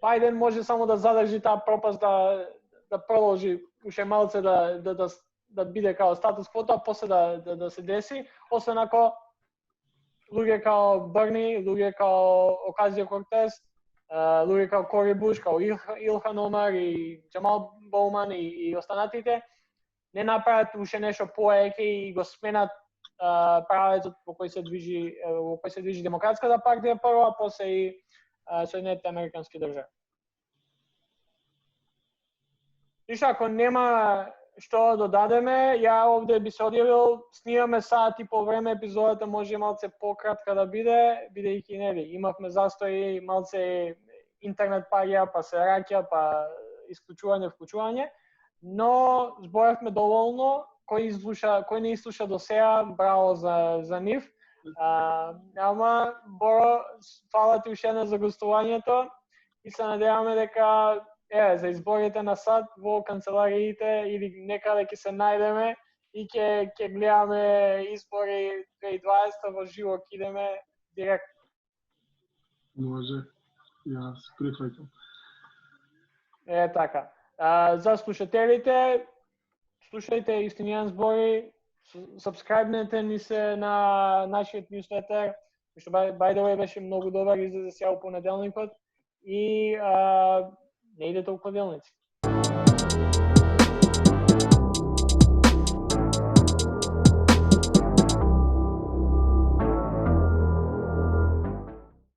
Speaker 1: Бајден може само да задржи таа пропаст, да продолжи уште малце да биде као статус квото, а после да се деси, освен ако луѓе као Берни, луѓе као Оказио Кортес, луѓе као Кори Буш, као Илхан Омар и Джамал Боуман и останатите не направат уште нешто поеќе и го сменат правецот во кој се движи Демократската партија прво, а после и Соединетите Американски држави. Ништо, ако нема што додадеме, ја овде би се одјавил, снимаме сат и по време, епизодата може малце пократка да биде, бидејќи нели имавме застои, малце интернет паѓа, па се раќа, па исклучување, вклучување, но зборевме доволно. Кој не изслуша до сега, браво за нив. Ама, Боро, фала ти уште еднаш за гостувањето и се надеваме дека за изборите на САД во канцелариите или некаде ќе се најдеме и ќе гледаме избори 2020 во живо, ќе идеме директно.
Speaker 3: Може. Јас прифаќам.
Speaker 1: Така. За слушателите, слушајте Истинијан збори, сабскрајбнете ни се на нашиот ньюслетер, што by the way беше многу добар, излезе сега у понеделникот, и не идете у кладилници.